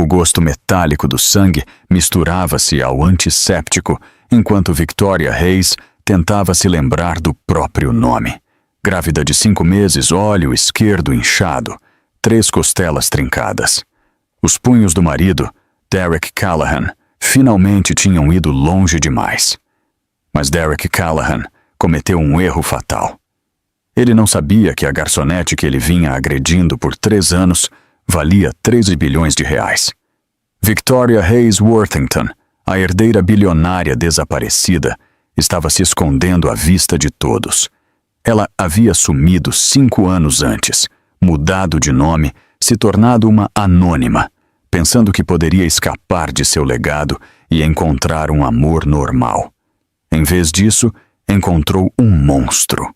O gosto metálico do sangue misturava-se ao antisséptico, enquanto Victoria Hayes tentava se lembrar do próprio nome. Grávida de 5 meses, olho esquerdo inchado, 3 costelas trincadas. Os punhos do marido, Derek Callahan, finalmente tinham ido longe demais. Mas Derek Callahan cometeu um erro fatal. Ele não sabia que a garçonete que ele vinha agredindo por 3 anos valia 13 bilhões de reais. Victoria Hayes Worthington, a herdeira bilionária desaparecida, estava se escondendo à vista de todos. Ela havia sumido 5 anos antes, mudado de nome, se tornado uma anônima, pensando que poderia escapar de seu legado e encontrar um amor normal. Em vez disso, encontrou um monstro.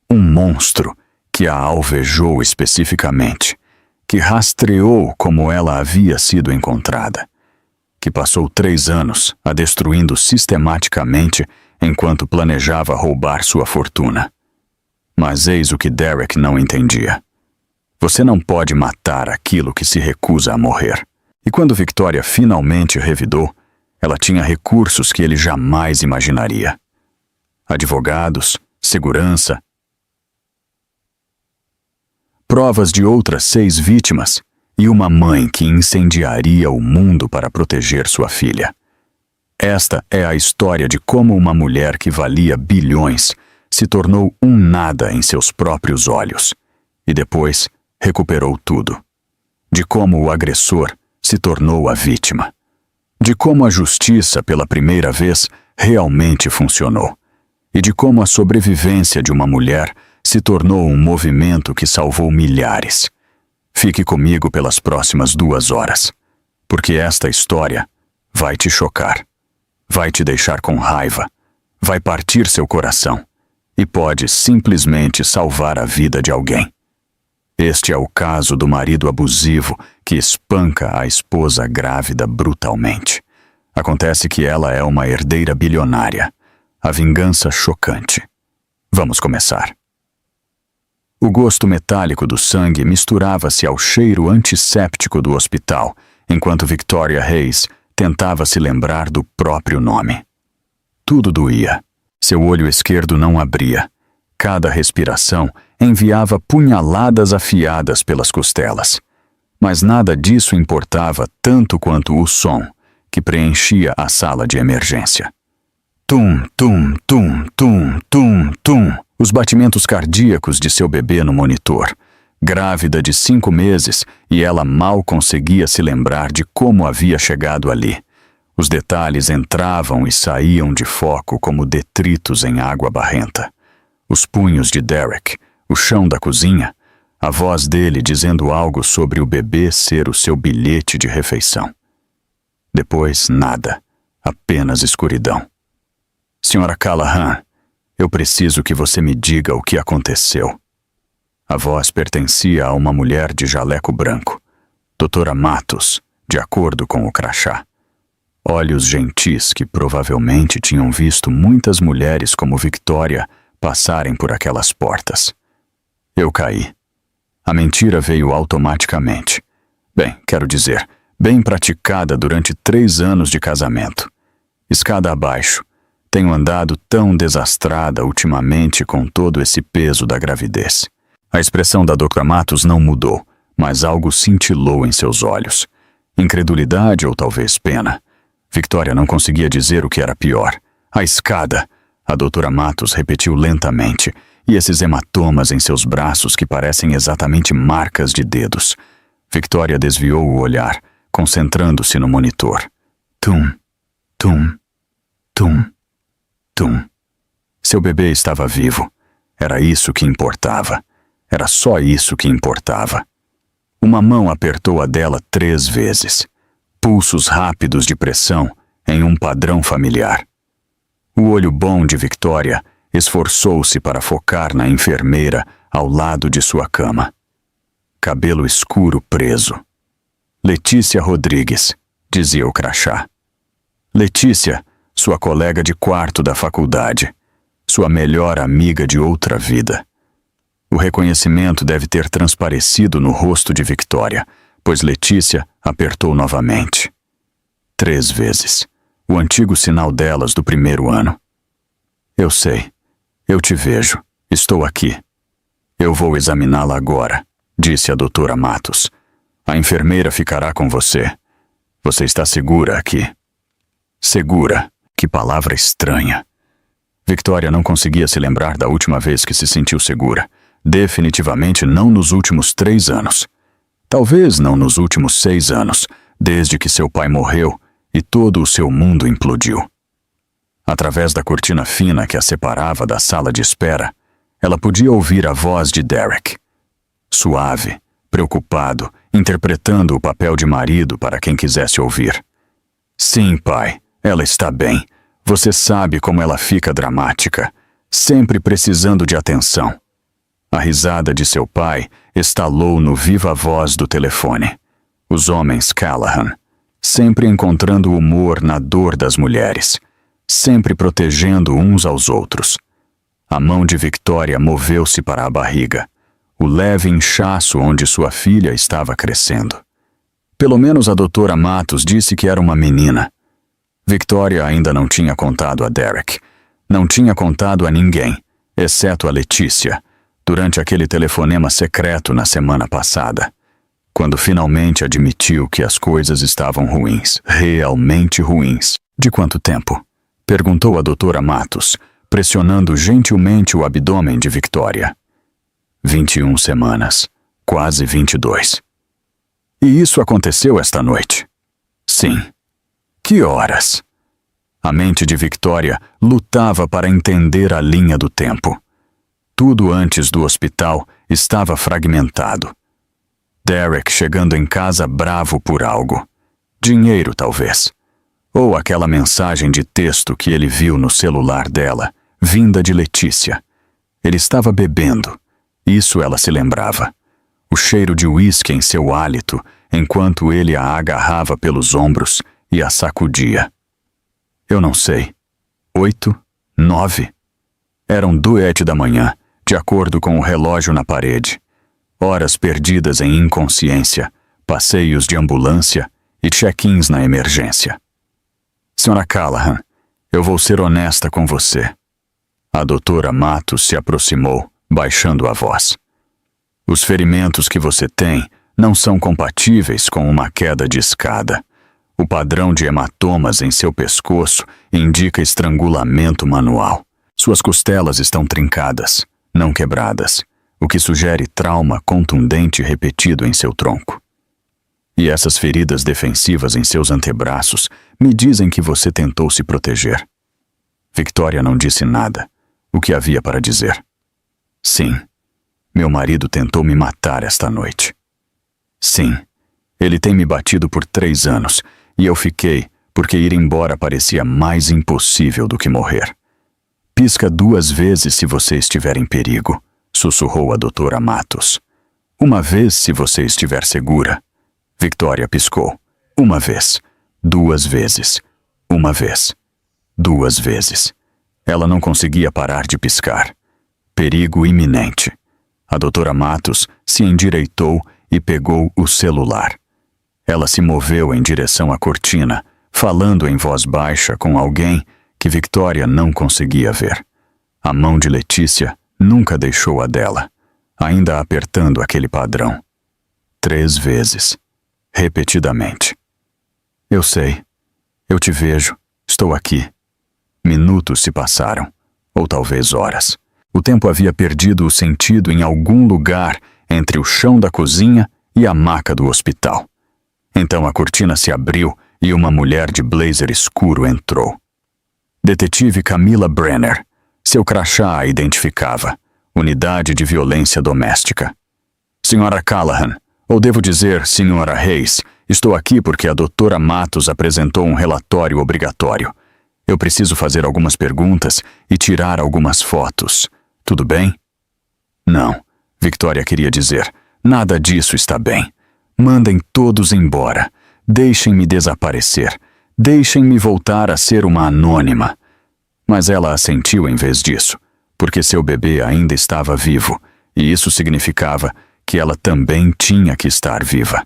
Um monstro que a alvejou especificamente, que rastreou como ela havia sido encontrada, que passou 3 anos a destruindo sistematicamente enquanto planejava roubar sua fortuna. Mas eis o que Derek não entendia. Você não pode matar aquilo que se recusa a morrer. E quando Victoria finalmente revidou, ela tinha recursos que ele jamais imaginaria. Advogados, segurança, provas de outras 6 vítimas e uma mãe que incendiaria o mundo para proteger sua filha. Esta é a história de como uma mulher que valia bilhões se tornou um nada em seus próprios olhos e depois recuperou tudo. De como o agressor se tornou a vítima. De como a justiça, pela primeira vez, realmente funcionou. E de como a sobrevivência de uma mulher se tornou um movimento que salvou milhares. Fique comigo pelas próximas 2 horas, porque esta história vai te chocar, vai te deixar com raiva, vai partir seu coração e pode simplesmente salvar a vida de alguém. Este é o caso do marido abusivo que espanca a esposa grávida brutalmente. Acontece que ela é uma herdeira bilionária. A vingança chocante. Vamos começar. O gosto metálico do sangue misturava-se ao cheiro antisséptico do hospital, enquanto Victoria Hayes tentava se lembrar do próprio nome. Tudo doía. Seu olho esquerdo não abria. Cada respiração enviava punhaladas afiadas pelas costelas. Mas nada disso importava tanto quanto o som que preenchia a sala de emergência. Tum, tum, tum, tum, tum, tum. Os batimentos cardíacos de seu bebê no monitor. Grávida de 5 meses e ela mal conseguia se lembrar de como havia chegado ali. Os detalhes entravam e saíam de foco como detritos em água barrenta. Os punhos de Derek, o chão da cozinha, a voz dele dizendo algo sobre o bebê ser o seu bilhete de refeição. Depois, nada, apenas escuridão. Senhora Callahan, eu preciso que você me diga o que aconteceu. A voz pertencia a uma mulher de jaleco branco, Doutora Matos, de acordo com o crachá. Olhos gentis que provavelmente tinham visto muitas mulheres como Victoria passarem por aquelas portas. Eu caí. A mentira veio automaticamente. Bem, quero dizer, bem praticada durante 3 anos de casamento. Escada abaixo. Tenho andado tão desastrada ultimamente com todo esse peso da gravidez. A expressão da Dra. Matos não mudou, mas algo cintilou em seus olhos. Incredulidade ou talvez pena. Victoria não conseguia dizer o que era pior. A escada, a Dra. Matos repetiu lentamente, e esses hematomas em seus braços que parecem exatamente marcas de dedos. Victoria desviou o olhar, concentrando-se no monitor. Tum, tum, tum, tum. Seu bebê estava vivo. Era isso que importava. Era só isso que importava. Uma mão apertou a dela 3 vezes. Pulsos rápidos de pressão em um padrão familiar. O olho bom de Victoria esforçou-se para focar na enfermeira ao lado de sua cama. Cabelo escuro preso. Letícia Rodrigues, dizia o crachá. Letícia, sua colega de quarto da faculdade, sua melhor amiga de outra vida. O reconhecimento deve ter transparecido no rosto de Victoria, pois Letícia apertou novamente. 3 vezes. O antigo sinal delas do primeiro ano. Eu sei. Eu te vejo. Estou aqui. Eu vou examiná-la agora, disse a doutora Matos. A enfermeira ficará com você. Você está segura aqui? Segura? Que palavra estranha. Victoria não conseguia se lembrar da última vez que se sentiu segura. Definitivamente não nos últimos 3 anos. Talvez não nos últimos 6 anos, desde que seu pai morreu e todo o seu mundo implodiu. Através da cortina fina que a separava da sala de espera, ela podia ouvir a voz de Derek. Suave, preocupado, interpretando o papel de marido para quem quisesse ouvir. Sim, pai, ela está bem. Você sabe como ela fica dramática, sempre precisando de atenção. A risada de seu pai estalou no viva voz do telefone. Os homens Callahan, sempre encontrando humor na dor das mulheres, sempre protegendo uns aos outros. A mão de Victoria moveu-se para a barriga, o leve inchaço onde sua filha estava crescendo. Pelo menos a doutora Matos disse que era uma menina. Victoria ainda não tinha contado a Derek. Não tinha contado a ninguém, exceto a Letícia, durante aquele telefonema secreto na semana passada, quando finalmente admitiu que as coisas estavam ruins, realmente ruins. De quanto tempo? Perguntou a doutora Matos, pressionando gentilmente o abdômen de Victoria. 21 semanas, quase 22. E isso aconteceu esta noite? Sim. Que horas? A mente de Victoria lutava para entender a linha do tempo. Tudo antes do hospital estava fragmentado. Derek chegando em casa bravo por algo. Dinheiro, talvez. Ou aquela mensagem de texto que ele viu no celular dela, vinda de Letícia. Ele estava bebendo. Isso ela se lembrava. O cheiro de uísque em seu hálito, enquanto ele a agarrava pelos ombros e a sacudia. Eu não sei. 8, 9. Eram 2 da manhã, de acordo com o relógio na parede. Horas perdidas em inconsciência, passeios de ambulância e check-ins na emergência. Senhora Callahan, eu vou ser honesta com você. A doutora Matos se aproximou, baixando a voz. Os ferimentos que você tem não são compatíveis com uma queda de escada. O padrão de hematomas em seu pescoço indica estrangulamento manual. Suas costelas estão trincadas, não quebradas, o que sugere trauma contundente repetido em seu tronco. E essas feridas defensivas em seus antebraços me dizem que você tentou se proteger. Victoria não disse nada. O que havia para dizer? Sim, meu marido tentou me matar esta noite. Sim, ele tem me batido por 3 anos, e eu fiquei porque ir embora parecia mais impossível do que morrer. Pisca 2 vezes se você estiver em perigo, sussurrou a doutora Matos. 1 vez se você estiver segura. Victoria piscou. 1 vez. 2 vezes. 1 vez. 2 vezes. Ela não conseguia parar de piscar. Perigo iminente. A doutora Matos se endireitou e pegou o celular. Ela se moveu em direção à cortina, falando em voz baixa com alguém que Victoria não conseguia ver. A mão de Letícia nunca deixou a dela, ainda apertando aquele padrão. 3 vezes. Repetidamente. Eu sei. Eu te vejo. Estou aqui. Minutos se passaram, ou talvez horas. O tempo havia perdido o sentido em algum lugar entre o chão da cozinha e a maca do hospital. Então a cortina se abriu e uma mulher de blazer escuro entrou. Detetive Camila Brenner. Seu crachá a identificava. Unidade de Violência Doméstica. Senhora Callahan, ou devo dizer, senhora Reis, estou aqui porque a doutora Matos apresentou um relatório obrigatório. Eu preciso fazer algumas perguntas e tirar algumas fotos. Tudo bem? Não, Victoria queria dizer. Nada disso está bem. Mandem todos embora. Deixem-me desaparecer. Deixem-me voltar a ser uma anônima. Mas ela assentiu em vez disso, porque seu bebê ainda estava vivo, e isso significava que ela também tinha que estar viva.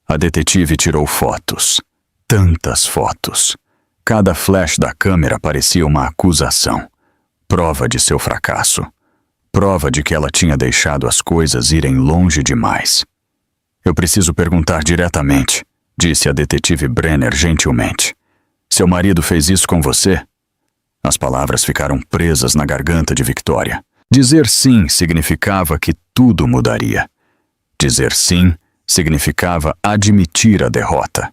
A detetive tirou fotos. Tantas fotos. Cada flash da câmera parecia uma acusação. Prova de seu fracasso. Prova de que ela tinha deixado as coisas irem longe demais. Eu preciso perguntar diretamente, disse a detetive Brenner gentilmente. Seu marido fez isso com você? As palavras ficaram presas na garganta de Victoria. Dizer sim significava que tudo mudaria. Dizer sim significava admitir a derrota.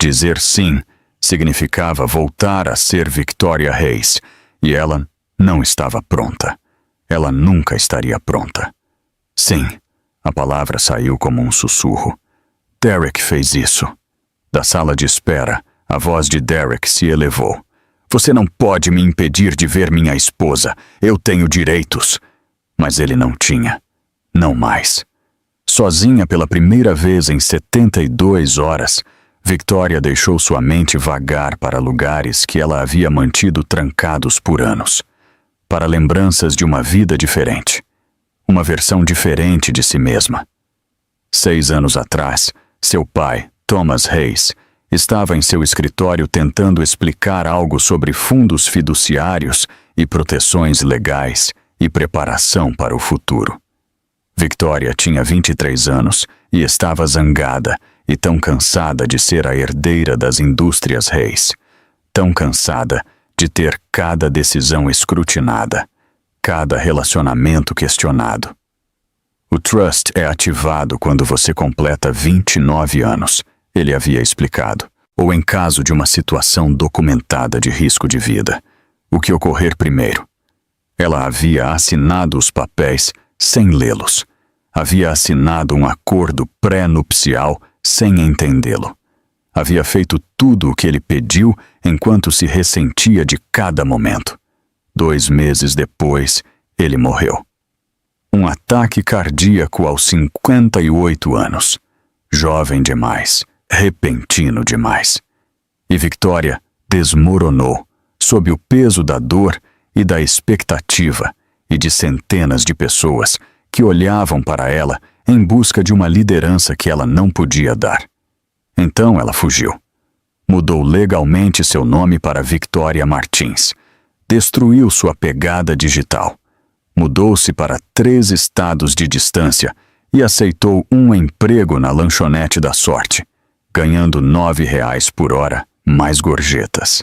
Dizer sim significava voltar a ser Victoria Hayes, e ela não estava pronta. Ela nunca estaria pronta. Sim, a palavra saiu como um sussurro. Derek fez isso. Da sala de espera, a voz de Derek se elevou. Você não pode me impedir de ver minha esposa. Eu tenho direitos. Mas ele não tinha. Não mais. Sozinha pela primeira vez em 72 horas, Victoria deixou sua mente vagar para lugares que ela havia mantido trancados por anos. Para lembranças de uma vida diferente. Uma versão diferente de si mesma. 6 anos atrás, seu pai, Thomas Hayes, estava em seu escritório tentando explicar algo sobre fundos fiduciários e proteções legais e preparação para o futuro. Victoria tinha 23 anos e estava zangada e tão cansada de ser a herdeira das indústrias Hayes. Tão cansada de ter cada decisão escrutinada, cada relacionamento questionado. O trust é ativado quando você completa 29 anos, ele havia explicado, ou em caso de uma situação documentada de risco de vida. O que ocorrer primeiro? Ela havia assinado os papéis sem lê-los. Havia assinado um acordo pré-nupcial sem entendê-lo. Havia feito tudo o que ele pediu enquanto se ressentia de cada momento. 2 meses depois, ele morreu. Um ataque cardíaco aos 58 anos. Jovem demais, repentino demais. E Victoria desmoronou sob o peso da dor e da expectativa e de centenas de pessoas que olhavam para ela em busca de uma liderança que ela não podia dar. Então ela fugiu. Mudou legalmente seu nome para Victoria Martins. Destruiu sua pegada digital. Mudou-se para 3 estados de distância e aceitou um emprego na lanchonete da sorte, ganhando R$ 9 por hora, mais gorjetas.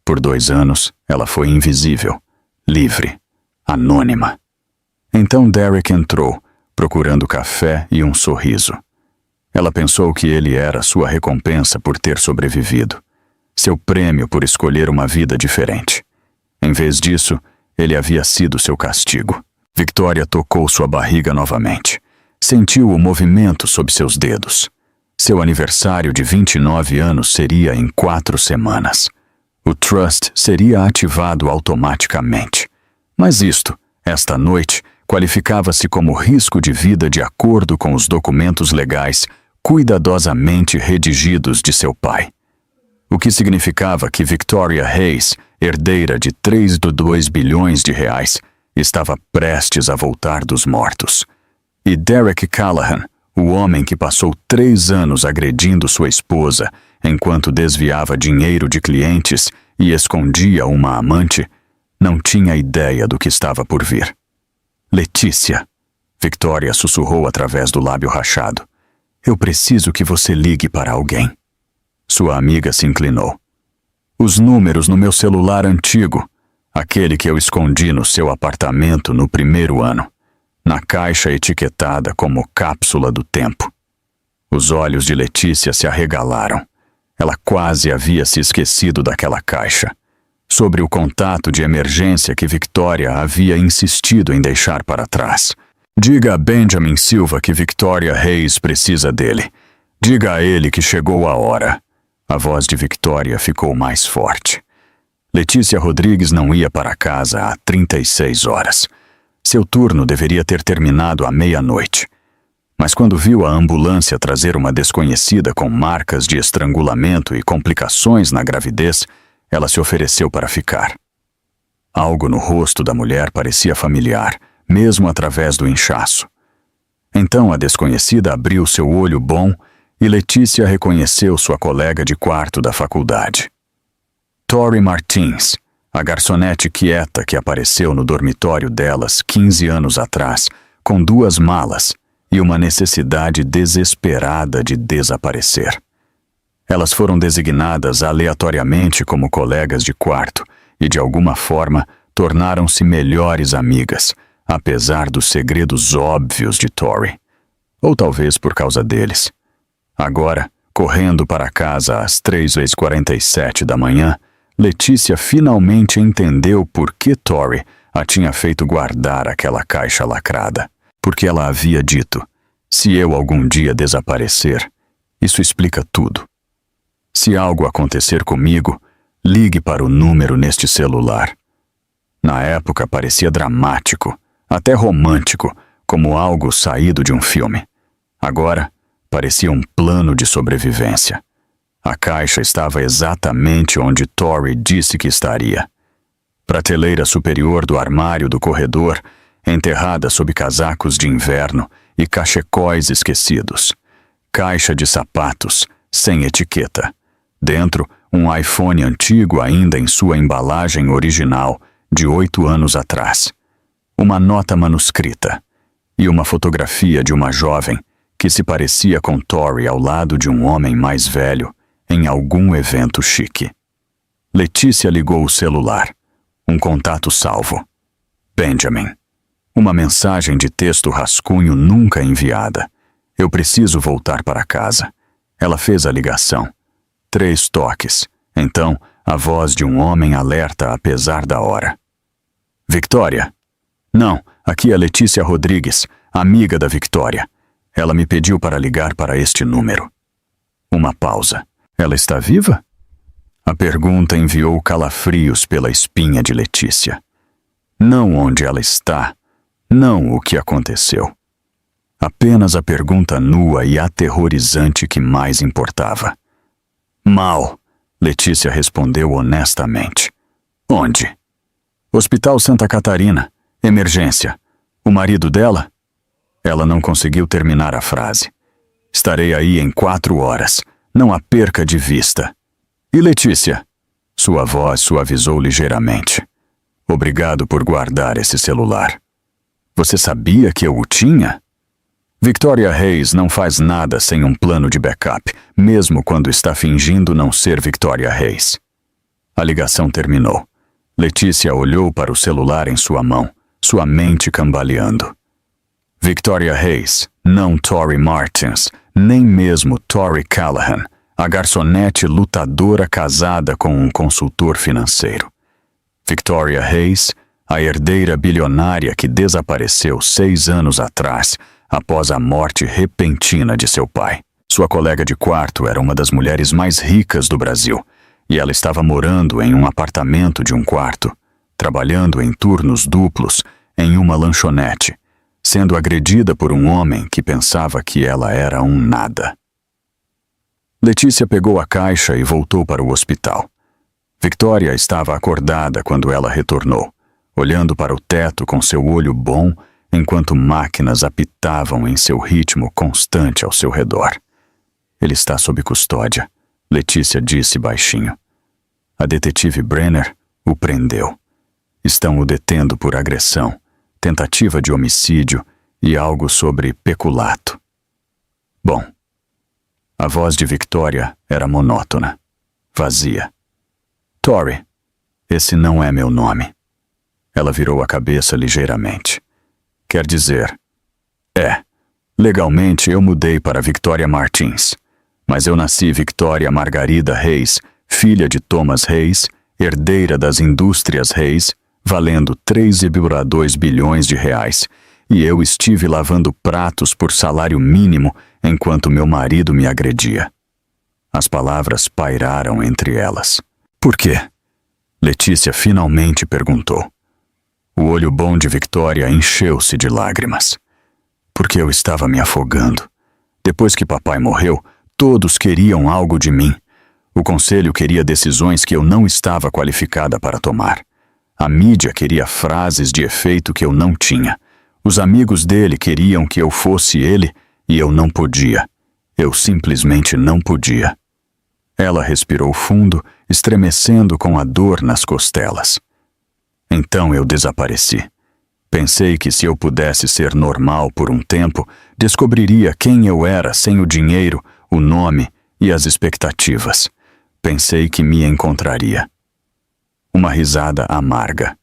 Por 2 anos, ela foi invisível, livre, anônima. Então Derek entrou, procurando café e um sorriso. Ela pensou que ele era sua recompensa por ter sobrevivido, seu prêmio por escolher uma vida diferente. Em vez disso, ele havia sido seu castigo. Victoria tocou sua barriga novamente. Sentiu o movimento sob seus dedos. Seu aniversário de 29 anos seria em 4 semanas. O trust seria ativado automaticamente. Mas esta noite, qualificava-se como risco de vida de acordo com os documentos legais cuidadosamente redigidos de seu pai. O que significava que Victoria Hayes, herdeira de 3,2 bilhões de reais, estava prestes a voltar dos mortos. E Derek Callahan, o homem que passou 3 anos agredindo sua esposa enquanto desviava dinheiro de clientes e escondia uma amante, não tinha ideia do que estava por vir. Letícia, Victoria sussurrou através do lábio rachado. Eu preciso que você ligue para alguém. Sua amiga se inclinou. Os números no meu celular antigo, aquele que eu escondi no seu apartamento no primeiro ano, na caixa etiquetada como cápsula do tempo. Os olhos de Letícia se arregalaram. Ela quase havia se esquecido daquela caixa, sobre o contato de emergência que Victoria havia insistido em deixar para trás. Diga a Benjamin Silva que Victoria Hayes precisa dele. Diga a ele que chegou a hora. A voz de Victoria ficou mais forte. Letícia Rodrigues não ia para casa há 36 horas. Seu turno deveria ter terminado à meia-noite. Mas quando viu a ambulância trazer uma desconhecida com marcas de estrangulamento e complicações na gravidez, ela se ofereceu para ficar. Algo no rosto da mulher parecia familiar, mesmo através do inchaço. Então a desconhecida abriu seu olho bom e Letícia reconheceu sua colega de quarto da faculdade. Tori Martins, a garçonete quieta que apareceu no dormitório delas 15 anos atrás, com 2 malas e uma necessidade desesperada de desaparecer. Elas foram designadas aleatoriamente como colegas de quarto e, de alguma forma, tornaram-se melhores amigas, apesar dos segredos óbvios de Tori. Ou talvez por causa deles. Agora, correndo para casa às 3h47 da manhã, Letícia finalmente entendeu por que Tori a tinha feito guardar aquela caixa lacrada. Porque ela havia dito: se eu algum dia desaparecer, isso explica tudo. Se algo acontecer comigo, ligue para o número neste celular. Na época parecia dramático, até romântico, como algo saído de um filme. Agora, parecia um plano de sobrevivência. A caixa estava exatamente onde Tori disse que estaria. Prateleira superior do armário do corredor, enterrada sob casacos de inverno e cachecóis esquecidos. Caixa de sapatos, sem etiqueta. Dentro, um iPhone antigo ainda em sua embalagem original, de 8 anos atrás. Uma nota manuscrita. E uma fotografia de uma jovem que se parecia com Tori ao lado de um homem mais velho em algum evento chique. Letícia ligou o celular. Um contato salvo. Benjamin. Uma mensagem de texto rascunho nunca enviada. Eu preciso voltar para casa. Ela fez a ligação. 3 toques. Então, a voz de um homem alerta apesar da hora. Victoria? Não, aqui é Letícia Rodrigues, amiga da Victoria. Ela me pediu para ligar para este número. Uma pausa. Ela está viva? A pergunta enviou calafrios pela espinha de Letícia. Não onde ela está, não o que aconteceu. Apenas a pergunta nua e aterrorizante que mais importava. Mal, Letícia respondeu honestamente. Onde? Hospital Santa Catarina. Emergência. O marido dela? Ela não conseguiu terminar a frase. Estarei aí em 4 horas. Não a perca de vista. E Letícia? Sua voz suavizou ligeiramente. Obrigado por guardar esse celular. Você sabia que eu o tinha? Victoria Reis não faz nada sem um plano de backup, mesmo quando está fingindo não ser Victoria Reis. A ligação terminou. Letícia olhou para o celular em sua mão, sua mente cambaleando. Victoria Reis, não Tori Martins, nem mesmo Tori Callahan, a garçonete lutadora casada com um consultor financeiro. Victoria Reis, a herdeira bilionária que desapareceu 6 anos atrás, após a morte repentina de seu pai. Sua colega de quarto era uma das mulheres mais ricas do Brasil, e ela estava morando em um apartamento de um quarto, trabalhando em turnos duplos em uma lanchonete, sendo agredida por um homem que pensava que ela era um nada. Letícia pegou a caixa e voltou para o hospital. Victoria estava acordada quando ela retornou, olhando para o teto com seu olho bom, enquanto máquinas apitavam em seu ritmo constante ao seu redor. Ele está sob custódia, Letícia disse baixinho. A detetive Brenner o prendeu. Estão o detendo por agressão, tentativa de homicídio e algo sobre peculato. Bom, a voz de Victoria era monótona, vazia. Tori, esse não é meu nome. Ela virou a cabeça ligeiramente. Quer dizer, legalmente eu mudei para Victoria Martins, mas eu nasci Victoria Margarida Reis, filha de Thomas Reis, herdeira das indústrias Reis, valendo 3,2 bilhões de reais, e eu estive lavando pratos por salário mínimo enquanto meu marido me agredia. As palavras pairaram entre elas. Por quê? Letícia finalmente perguntou. O olho bom de Victoria encheu-se de lágrimas. Porque eu estava me afogando. Depois que papai morreu, todos queriam algo de mim. O conselho queria decisões que eu não estava qualificada para tomar. A mídia queria frases de efeito que eu não tinha. Os amigos dele queriam que eu fosse ele e eu não podia. Eu simplesmente não podia. Ela respirou fundo, estremecendo com a dor nas costelas. Então eu desapareci. Pensei que se eu pudesse ser normal por um tempo, descobriria quem eu era sem o dinheiro, o nome e as expectativas. Pensei que me encontraria. Uma risada amarga.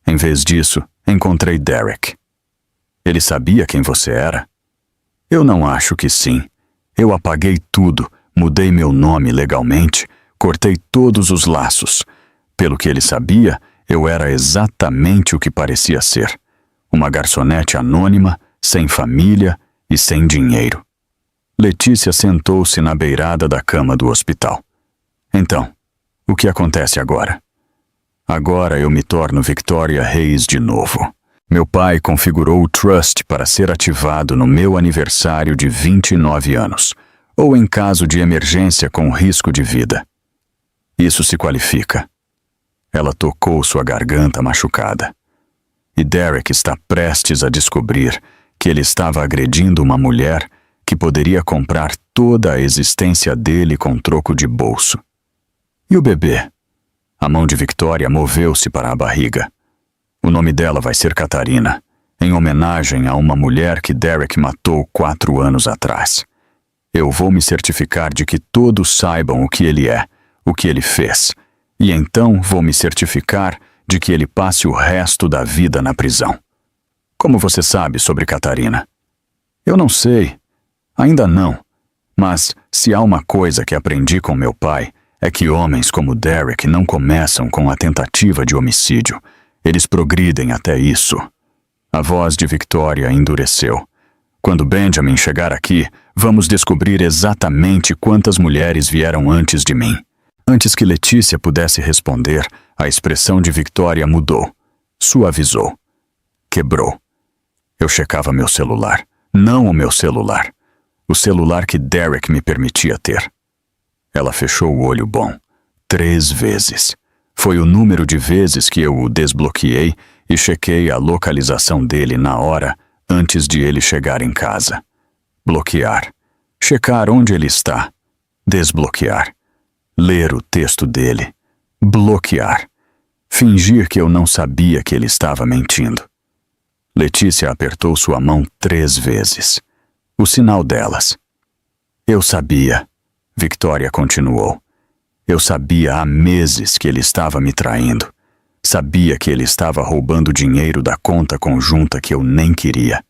Em vez disso, encontrei Derek. Ele sabia quem você era? Eu não acho que sim. Eu apaguei tudo, mudei meu nome legalmente, cortei todos os laços. Pelo que ele sabia, eu era exatamente o que parecia ser. Uma garçonete anônima, sem família e sem dinheiro. Letícia sentou-se na beirada da cama do hospital. Então, o que acontece agora? Agora eu me torno Victoria Reis de novo. Meu pai configurou o trust para ser ativado no meu aniversário de 29 anos, ou em caso de emergência com risco de vida. Isso se qualifica. Ela tocou sua garganta machucada. E Derek está prestes a descobrir que ele estava agredindo uma mulher que poderia comprar toda a existência dele com troco de bolso. E o bebê? A mão de Victoria moveu-se para a barriga. O nome dela vai ser Catarina, em homenagem a uma mulher que Derek matou 4 anos atrás. Eu vou me certificar de que todos saibam o que ele é, o que ele fez, e então vou me certificar de que ele passe o resto da vida na prisão. Como você sabe sobre Catarina? Eu não sei. Ainda não. Mas se há uma coisa que aprendi com meu pai, é que homens como Derek não começam com a tentativa de homicídio. Eles progridem até isso. A voz de Victoria endureceu. Quando Benjamin chegar aqui, vamos descobrir exatamente quantas mulheres vieram antes de mim. Antes que Letícia pudesse responder, a expressão de Victoria mudou. Suavizou. Quebrou. Eu checava meu celular. Não o meu celular. O celular que Derek me permitia ter. Ela fechou o olho bom. 3 vezes. Foi o número de vezes que eu o desbloqueei e chequei a localização dele na hora antes de ele chegar em casa. Bloquear. Checar onde ele está. Desbloquear. Ler o texto dele. Bloquear. Fingir que eu não sabia que ele estava mentindo. Letícia apertou sua mão 3 vezes. O sinal delas. Eu sabia. Victoria continuou. Eu sabia há meses que ele estava me traindo. Sabia que ele estava roubando dinheiro da conta conjunta que eu nem queria.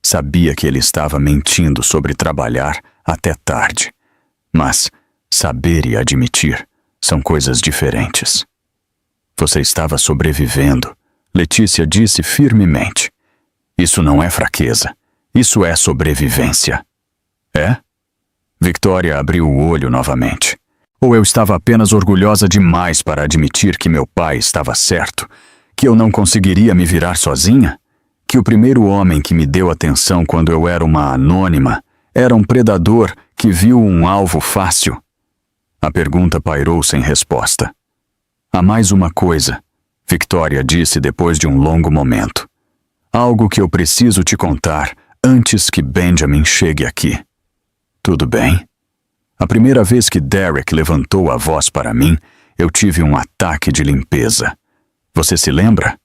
Sabia que ele estava mentindo sobre trabalhar até tarde. Mas saber e admitir são coisas diferentes. Você estava sobrevivendo, Letícia disse firmemente. Isso não é fraqueza. Isso é sobrevivência. É? Victoria abriu o olho novamente. Ou eu estava apenas orgulhosa demais para admitir que meu pai estava certo, que eu não conseguiria me virar sozinha? Que o primeiro homem que me deu atenção quando eu era uma anônima era um predador que viu um alvo fácil? A pergunta pairou sem resposta. Há mais uma coisa, Victoria disse depois de um longo momento. Algo que eu preciso te contar antes que Benjamin chegue aqui. Tudo bem? A primeira vez que Derek levantou a voz para mim, eu tive um ataque de limpeza. Você se lembra?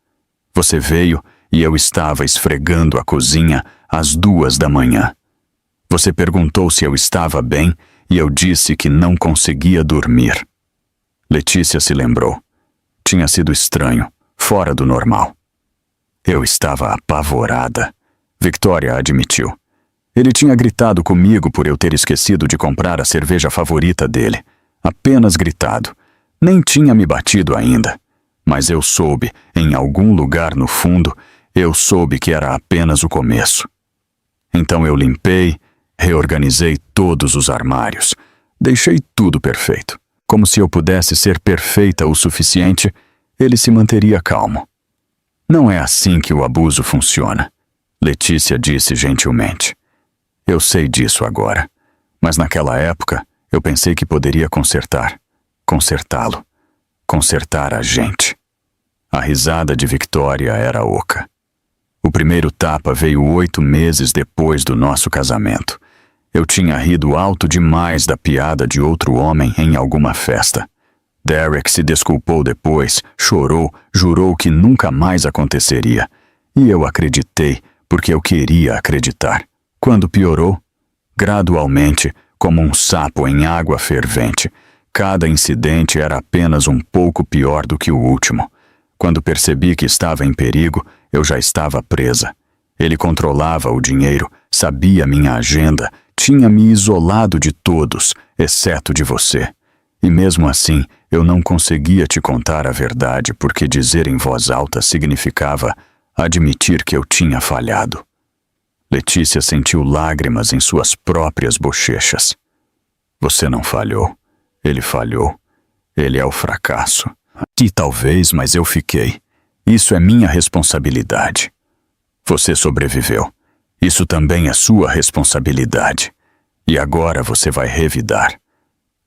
Você veio e eu estava esfregando a cozinha às 2 da manhã. Você perguntou se eu estava bem e eu disse que não conseguia dormir. Letícia se lembrou. Tinha sido estranho, fora do normal. Eu estava apavorada. Victoria admitiu. Ele tinha gritado comigo por eu ter esquecido de comprar a cerveja favorita dele. Apenas gritado. Nem tinha me batido ainda. Mas eu soube, em algum lugar no fundo, eu soube que era apenas o começo. Então eu limpei, reorganizei todos os armários. Deixei tudo perfeito. Como se eu pudesse ser perfeita o suficiente, ele se manteria calmo. Não é assim que o abuso funciona, Letícia disse gentilmente. Eu sei disso agora, mas naquela época eu pensei que poderia consertá-lo, consertar a gente. A risada de Victoria era oca. O primeiro tapa veio 8 meses depois do nosso casamento. Eu tinha rido alto demais da piada de outro homem em alguma festa. Derek se desculpou depois, chorou, jurou que nunca mais aconteceria. E eu acreditei, porque eu queria acreditar. Quando piorou? Gradualmente, como um sapo em água fervente. Cada incidente era apenas um pouco pior do que o último. Quando percebi que estava em perigo, eu já estava presa. Ele controlava o dinheiro, sabia minha agenda, tinha me isolado de todos, exceto de você. E mesmo assim, eu não conseguia te contar a verdade porque dizer em voz alta significava admitir que eu tinha falhado. Letícia sentiu lágrimas em suas próprias bochechas. Você não falhou. Ele falhou. Ele é o fracasso. E talvez, mas eu fiquei. Isso é minha responsabilidade. Você sobreviveu. Isso também é sua responsabilidade. E agora você vai revidar.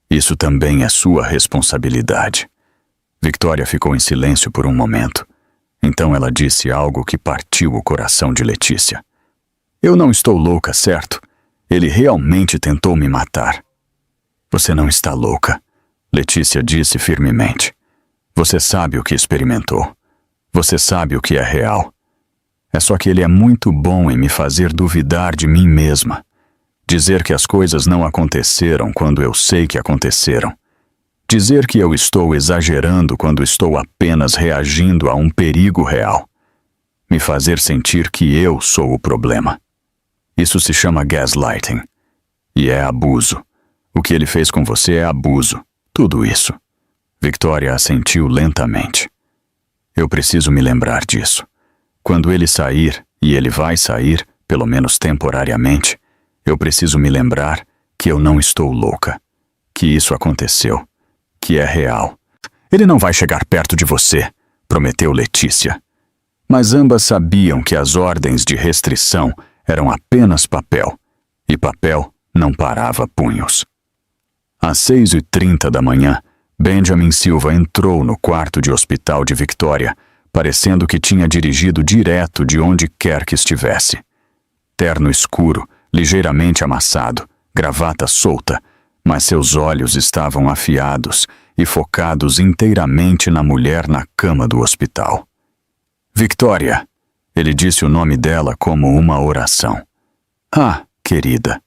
Isso também é sua responsabilidade. Victoria ficou em silêncio por um momento. Então ela disse algo que partiu o coração de Letícia. Eu não estou louca, certo? Ele realmente tentou me matar. Você não está louca, Letícia disse firmemente. Você sabe o que experimentou. Você sabe o que é real. É só que ele é muito bom em me fazer duvidar de mim mesma. Dizer que as coisas não aconteceram quando eu sei que aconteceram. Dizer que eu estou exagerando quando estou apenas reagindo a um perigo real. Me fazer sentir que eu sou o problema. Isso se chama gaslighting. E é abuso. O que ele fez com você é abuso. Tudo isso. Victoria assentiu lentamente. Eu preciso me lembrar disso. Quando ele sair, e ele vai sair, pelo menos temporariamente, eu preciso me lembrar que eu não estou louca. Que isso aconteceu. Que é real. Ele não vai chegar perto de você, prometeu Letícia. Mas ambas sabiam que as ordens de restrição eram apenas papel. E papel não parava punhos. Às 6h30 da manhã, Benjamin Silva entrou no quarto de hospital de Victoria, parecendo que tinha dirigido direto de onde quer que estivesse. Terno escuro, ligeiramente amassado, gravata solta, mas seus olhos estavam afiados e focados inteiramente na mulher na cama do hospital. Victoria, ele disse o nome dela como uma oração. Ah, querida.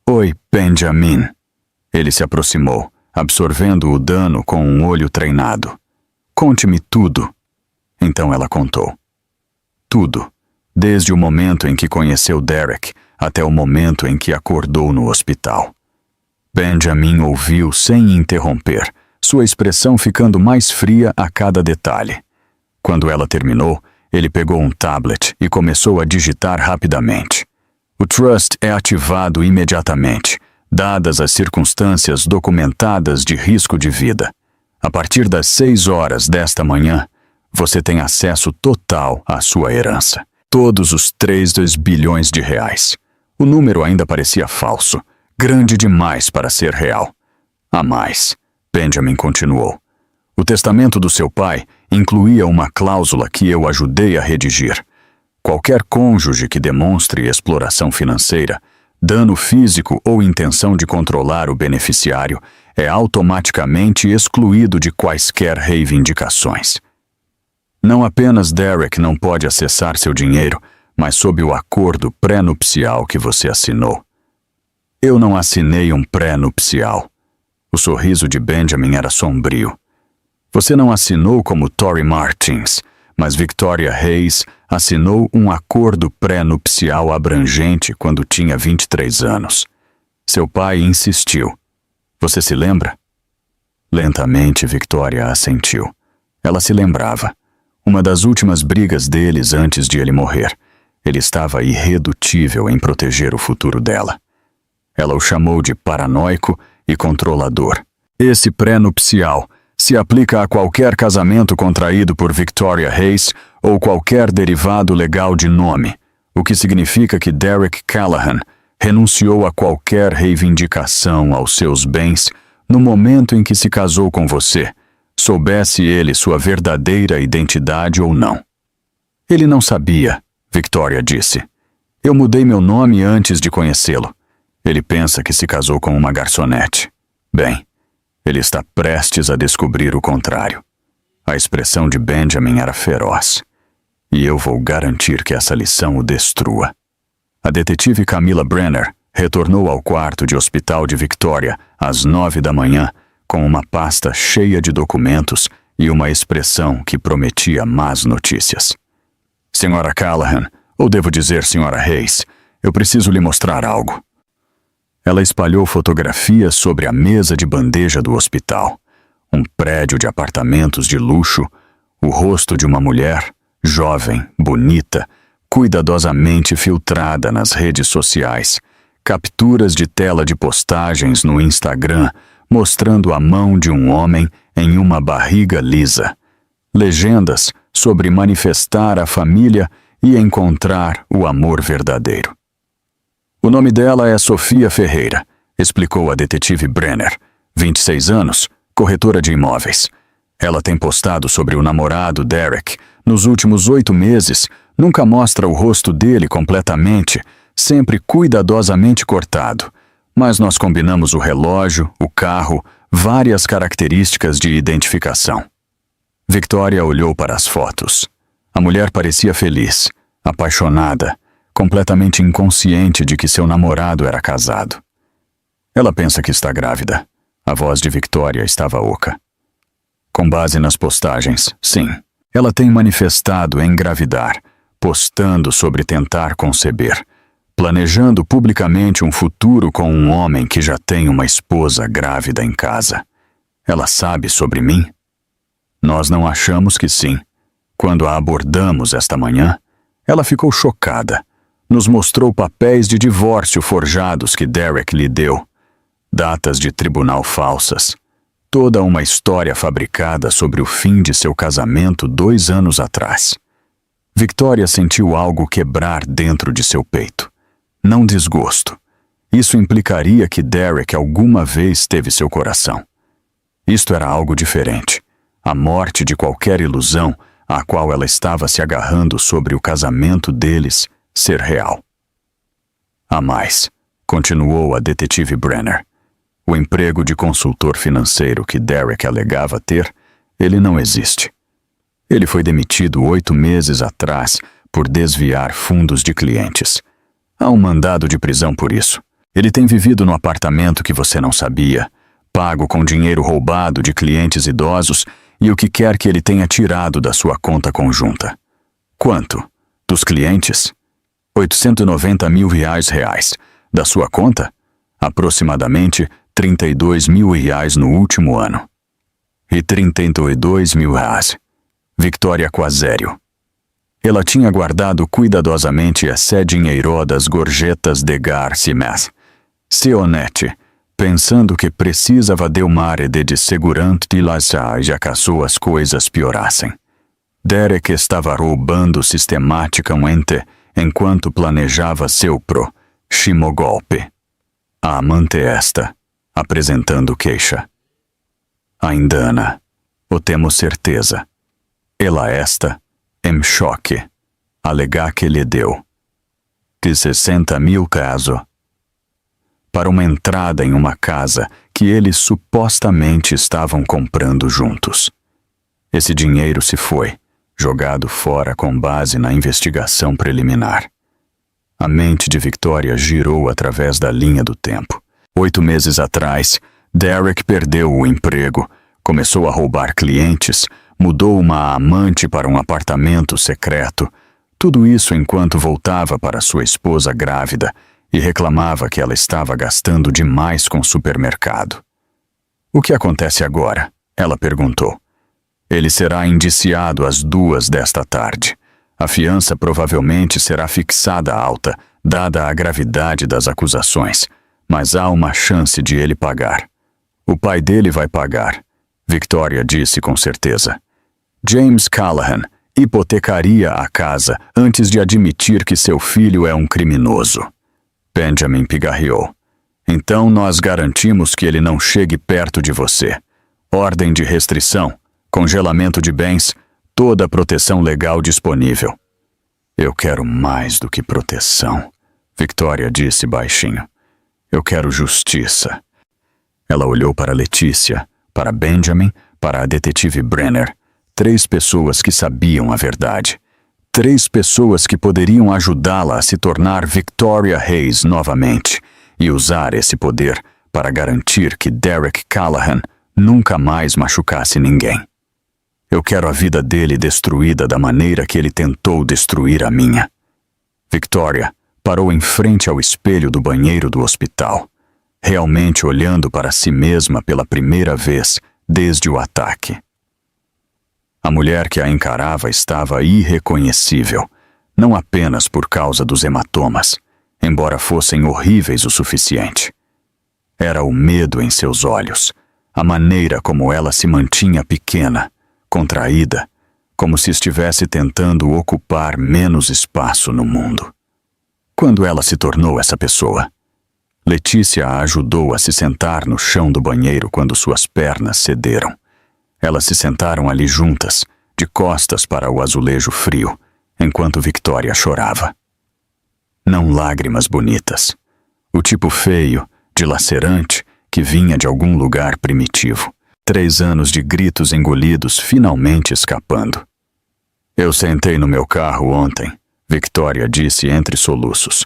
Oi, Benjamin. Ele se aproximou, absorvendo o dano com um olho treinado. Conte-me tudo. Então ela contou. Tudo, desde o momento em que conheceu Derek até o momento em que acordou no hospital. Benjamin ouviu sem interromper, sua expressão ficando mais fria a cada detalhe. Quando ela terminou, ele pegou um tablet e começou a digitar rapidamente. O trust é ativado imediatamente, dadas as circunstâncias documentadas de risco de vida. A partir das 6 horas desta manhã, você tem acesso total à sua herança. Todos os 3 bilhões de reais. O número ainda parecia falso, grande demais para ser real. A mais, Benjamin continuou. O testamento do seu pai incluía uma cláusula que eu ajudei a redigir. Qualquer cônjuge que demonstre exploração financeira, dano físico ou intenção de controlar o beneficiário é automaticamente excluído de quaisquer reivindicações. Não apenas Derek não pode acessar seu dinheiro, mas sob o acordo pré-nupcial que você assinou. Eu não assinei um pré-nupcial. O sorriso de Benjamin era sombrio. Você não assinou como Tory Martins, mas Victoria Hayes assinou um acordo pré-nupcial abrangente quando tinha 23 anos. Seu pai insistiu. Você se lembra? Lentamente, Victoria assentiu. Ela se lembrava. Uma das últimas brigas deles antes de ele morrer. Ele estava irredutível em proteger o futuro dela. Ela o chamou de paranoico e controlador. Esse pré-nupcial se aplica a qualquer casamento contraído por Victoria Hayes ou qualquer derivado legal de nome, o que significa que Derek Callahan renunciou a qualquer reivindicação aos seus bens no momento em que se casou com você, soubesse ele sua verdadeira identidade ou não. Ele não sabia, Victoria disse. Eu mudei meu nome antes de conhecê-lo. Ele pensa que se casou com uma garçonete. Bem, ele está prestes a descobrir o contrário. A expressão de Benjamin era feroz. E eu vou garantir que essa lição o destrua. A detetive Camila Brenner retornou ao quarto de hospital de Victoria às 9 da manhã com uma pasta cheia de documentos e uma expressão que prometia más notícias. Senhora Callahan, ou devo dizer Senhora Hayes, eu preciso lhe mostrar algo. Ela espalhou fotografias sobre a mesa de bandeja do hospital. Um prédio de apartamentos de luxo, o rosto de uma mulher, jovem, bonita, cuidadosamente filtrada nas redes sociais, capturas de tela de postagens no Instagram mostrando a mão de um homem em uma barriga lisa, legendas sobre manifestar a família e encontrar o amor verdadeiro. O nome dela é Sofia Ferreira, explicou a detetive Brenner, 26 anos, corretora de imóveis. Ela tem postado sobre o namorado Derek. Nos últimos 8 meses, nunca mostra o rosto dele completamente, sempre cuidadosamente cortado. Mas nós combinamos o relógio, o carro, várias características de identificação. Victoria olhou para as fotos. A mulher parecia feliz, apaixonada, completamente inconsciente de que seu namorado era casado. Ela pensa que está grávida. A voz de Victoria estava oca. Com base nas postagens, sim. Ela tem manifestado engravidar, postando sobre tentar conceber, planejando publicamente um futuro com um homem que já tem uma esposa grávida em casa. Ela sabe sobre mim? Nós não achamos que sim. Quando a abordamos esta manhã, ela ficou chocada. Nos mostrou papéis de divórcio forjados que Derek lhe deu, datas de tribunal falsas, toda uma história fabricada sobre o fim de seu casamento 2 anos atrás. Victoria sentiu algo quebrar dentro de seu peito. Não desgosto. Isso implicaria que Derek alguma vez teve seu coração. Isto era algo diferente. A morte de qualquer ilusão à qual ela estava se agarrando sobre o casamento deles ser real. A mais, continuou a detetive Brenner, o emprego de consultor financeiro que Derek alegava ter, ele não existe. Ele foi demitido 8 meses atrás por desviar fundos de clientes. Há um mandado de prisão por isso. Ele tem vivido no apartamento que você não sabia, pago com dinheiro roubado de clientes idosos e o que quer que ele tenha tirado da sua conta conjunta. Quanto? Dos clientes? 890 mil reais. Da sua conta? Aproximadamente 32 mil reais no último ano. E 32 mil reais. Victoria Quazério. Ela tinha guardado cuidadosamente esse dinheiro das gorjetas de Garcimes. Seonete, pensando que precisava de uma rede de segurança já caso as coisas piorassem. Derek estava roubando sistematicamente enquanto planejava seu próximo golpe. A amante esta, apresentando queixa. Ainda Ana, o temos certeza. Ela esta, em choque, alegar que lhe deu de 60 mil caso para uma entrada em uma casa que eles supostamente estavam comprando juntos. Esse dinheiro se foi, jogado fora com base na investigação preliminar. A mente de Victoria girou através da linha do tempo. 8 meses atrás, Derek perdeu o emprego, começou a roubar clientes, mudou uma amante para um apartamento secreto. Tudo isso enquanto voltava para sua esposa grávida e reclamava que ela estava gastando demais com o supermercado. O que acontece agora? Ela perguntou. Ele será indiciado às 2 desta tarde. A fiança provavelmente será fixada alta, dada a gravidade das acusações, mas há uma chance de ele pagar. O pai dele vai pagar, Victoria disse com certeza. James Callahan hipotecaria a casa antes de admitir que seu filho é um criminoso. Benjamin pigarreou. Então nós garantimos que ele não chegue perto de você. Ordem de restrição, congelamento de bens, toda a proteção legal disponível. Eu quero mais do que proteção, Victoria disse baixinho. Eu quero justiça. Ela olhou para Letícia, para Benjamin, para a detetive Brenner. 3 pessoas que sabiam a verdade. 3 pessoas que poderiam ajudá-la a se tornar Victoria Hayes novamente e usar esse poder para garantir que Derek Callahan nunca mais machucasse ninguém. Eu quero a vida dele destruída da maneira que ele tentou destruir a minha. Victoria parou em frente ao espelho do banheiro do hospital, realmente olhando para si mesma pela primeira vez desde o ataque. A mulher que a encarava estava irreconhecível, não apenas por causa dos hematomas, embora fossem horríveis o suficiente. Era o medo em seus olhos, a maneira como ela se mantinha pequena, contraída, como se estivesse tentando ocupar menos espaço no mundo. Quando ela se tornou essa pessoa? Letícia a ajudou a se sentar no chão do banheiro quando suas pernas cederam. Elas se sentaram ali juntas, de costas para o azulejo frio, enquanto Victoria chorava. Não lágrimas bonitas. O tipo feio, dilacerante, que vinha de algum lugar primitivo. 3 anos de gritos engolidos finalmente escapando. Eu sentei no meu carro ontem, Victoria disse entre soluços.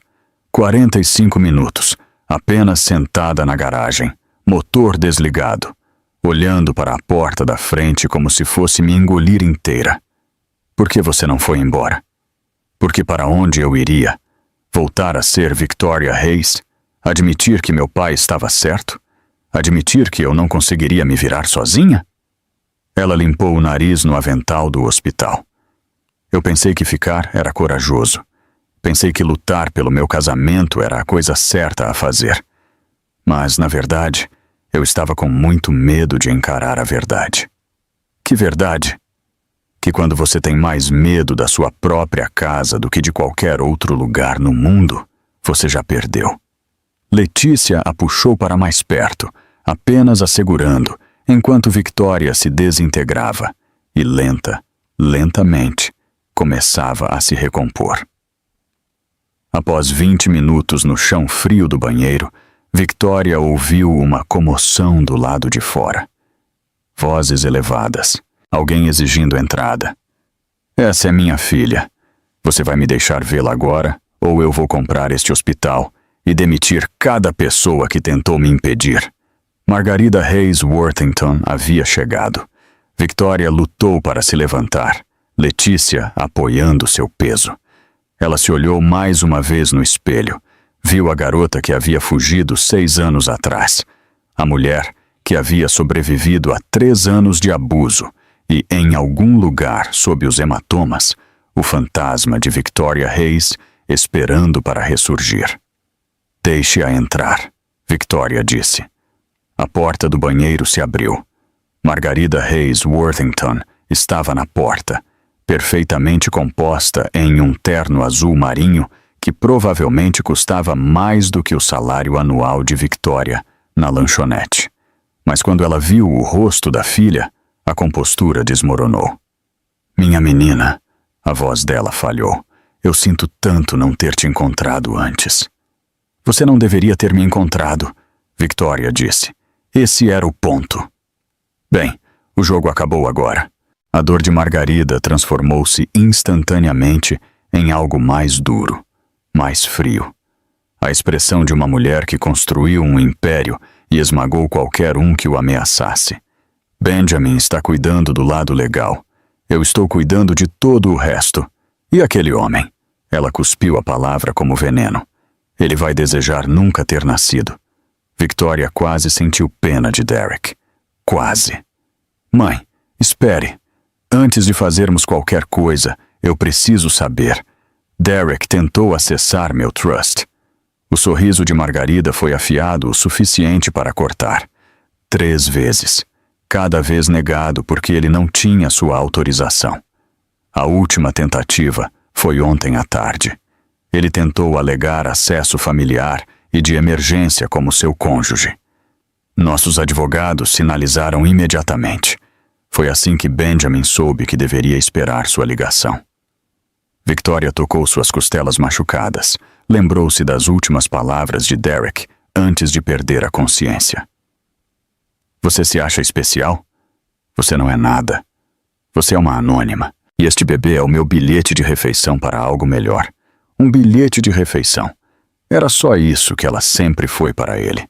45 minutos, apenas sentada na garagem, motor desligado, olhando para a porta da frente como se fosse me engolir inteira. Por que você não foi embora? Porque para onde eu iria? Voltar a ser Victoria Hayes? Admitir que meu pai estava certo? Admitir que eu não conseguiria me virar sozinha? Ela limpou o nariz no avental do hospital. Eu pensei que ficar era corajoso. Pensei que lutar pelo meu casamento era a coisa certa a fazer. Mas, na verdade, eu estava com muito medo de encarar a verdade. Que verdade? Que quando você tem mais medo da sua própria casa do que de qualquer outro lugar no mundo, você já perdeu. Letícia a puxou para mais perto, apenas a segurando, enquanto Victoria se desintegrava e lentamente, começava a se recompor. Após 20 minutos no chão frio do banheiro, Victoria ouviu uma comoção do lado de fora. Vozes elevadas, alguém exigindo entrada. Essa é minha filha. Você vai me deixar vê-la agora, ou eu vou comprar este hospital e demitir cada pessoa que tentou me impedir. Margarida Hayes Worthington havia chegado. Victoria lutou para se levantar, Letícia apoiando seu peso. Ela se olhou mais uma vez no espelho. Viu a garota que havia fugido 6 anos atrás. A mulher que havia sobrevivido a 3 anos de abuso e, em algum lugar sob os hematomas, o fantasma de Victoria Hayes esperando para ressurgir. Deixe-a entrar, Victoria disse. A porta do banheiro se abriu. Margarida Hayes Worthington estava na porta, perfeitamente composta em um terno azul marinho que provavelmente custava mais do que o salário anual de Victoria na lanchonete. Mas quando ela viu o rosto da filha, a compostura desmoronou. Minha menina, a voz dela falhou. Eu sinto tanto não ter te encontrado antes. Você não deveria ter me encontrado, Victoria disse. Esse era o ponto. Bem, o jogo acabou agora. A dor de Margarida transformou-se instantaneamente em algo mais duro, mais frio. A expressão de uma mulher que construiu um império e esmagou qualquer um que o ameaçasse. Benjamin está cuidando do lado legal. Eu estou cuidando de todo o resto. E aquele homem? Ela cuspiu a palavra como veneno. Ele vai desejar nunca ter nascido. Victoria quase sentiu pena de Derek. Quase. Mãe, espere. Antes de fazermos qualquer coisa, eu preciso saber. Derek tentou acessar meu trust. O sorriso de Margarida foi afiado o suficiente para cortar. 3 vezes. Cada vez negado porque ele não tinha sua autorização. A última tentativa foi ontem à tarde. Ele tentou alegar acesso familiar e de emergência como seu cônjuge. Nossos advogados sinalizaram imediatamente. Foi assim que Benjamin soube que deveria esperar sua ligação. Victoria tocou suas costelas machucadas, lembrou-se das últimas palavras de Derek antes de perder a consciência. Você se acha especial? Você não é nada. Você é uma anônima. E este bebê é o meu bilhete de refeição para algo melhor. Um bilhete de refeição. Era só isso que ela sempre foi para ele.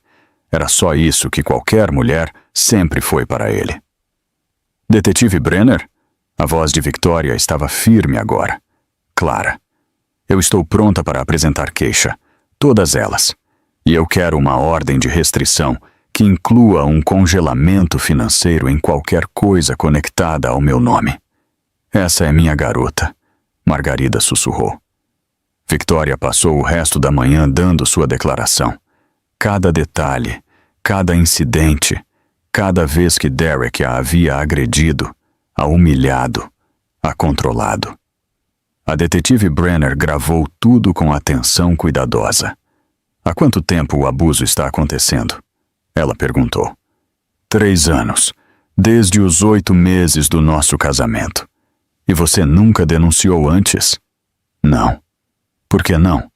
Era só isso que qualquer mulher sempre foi para ele. Detetive Brenner? A voz de Victoria estava firme agora. Clara. Eu estou pronta para apresentar queixa. Todas elas. E eu quero uma ordem de restrição que inclua um congelamento financeiro em qualquer coisa conectada ao meu nome. Essa é minha garota, Margarida sussurrou. Victoria passou o resto da manhã dando sua declaração. Cada detalhe, cada incidente, cada vez que Derek a havia agredido, a humilhado, a controlado. A detetive Brenner gravou tudo com atenção cuidadosa. Há quanto tempo o abuso está acontecendo? Ela perguntou. 3 anos, desde os 8 meses do nosso casamento. E você nunca denunciou antes? Não. Por que não?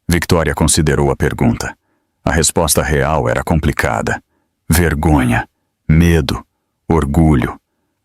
Victoria considerou a pergunta. A resposta real era complicada. Vergonha, medo, orgulho,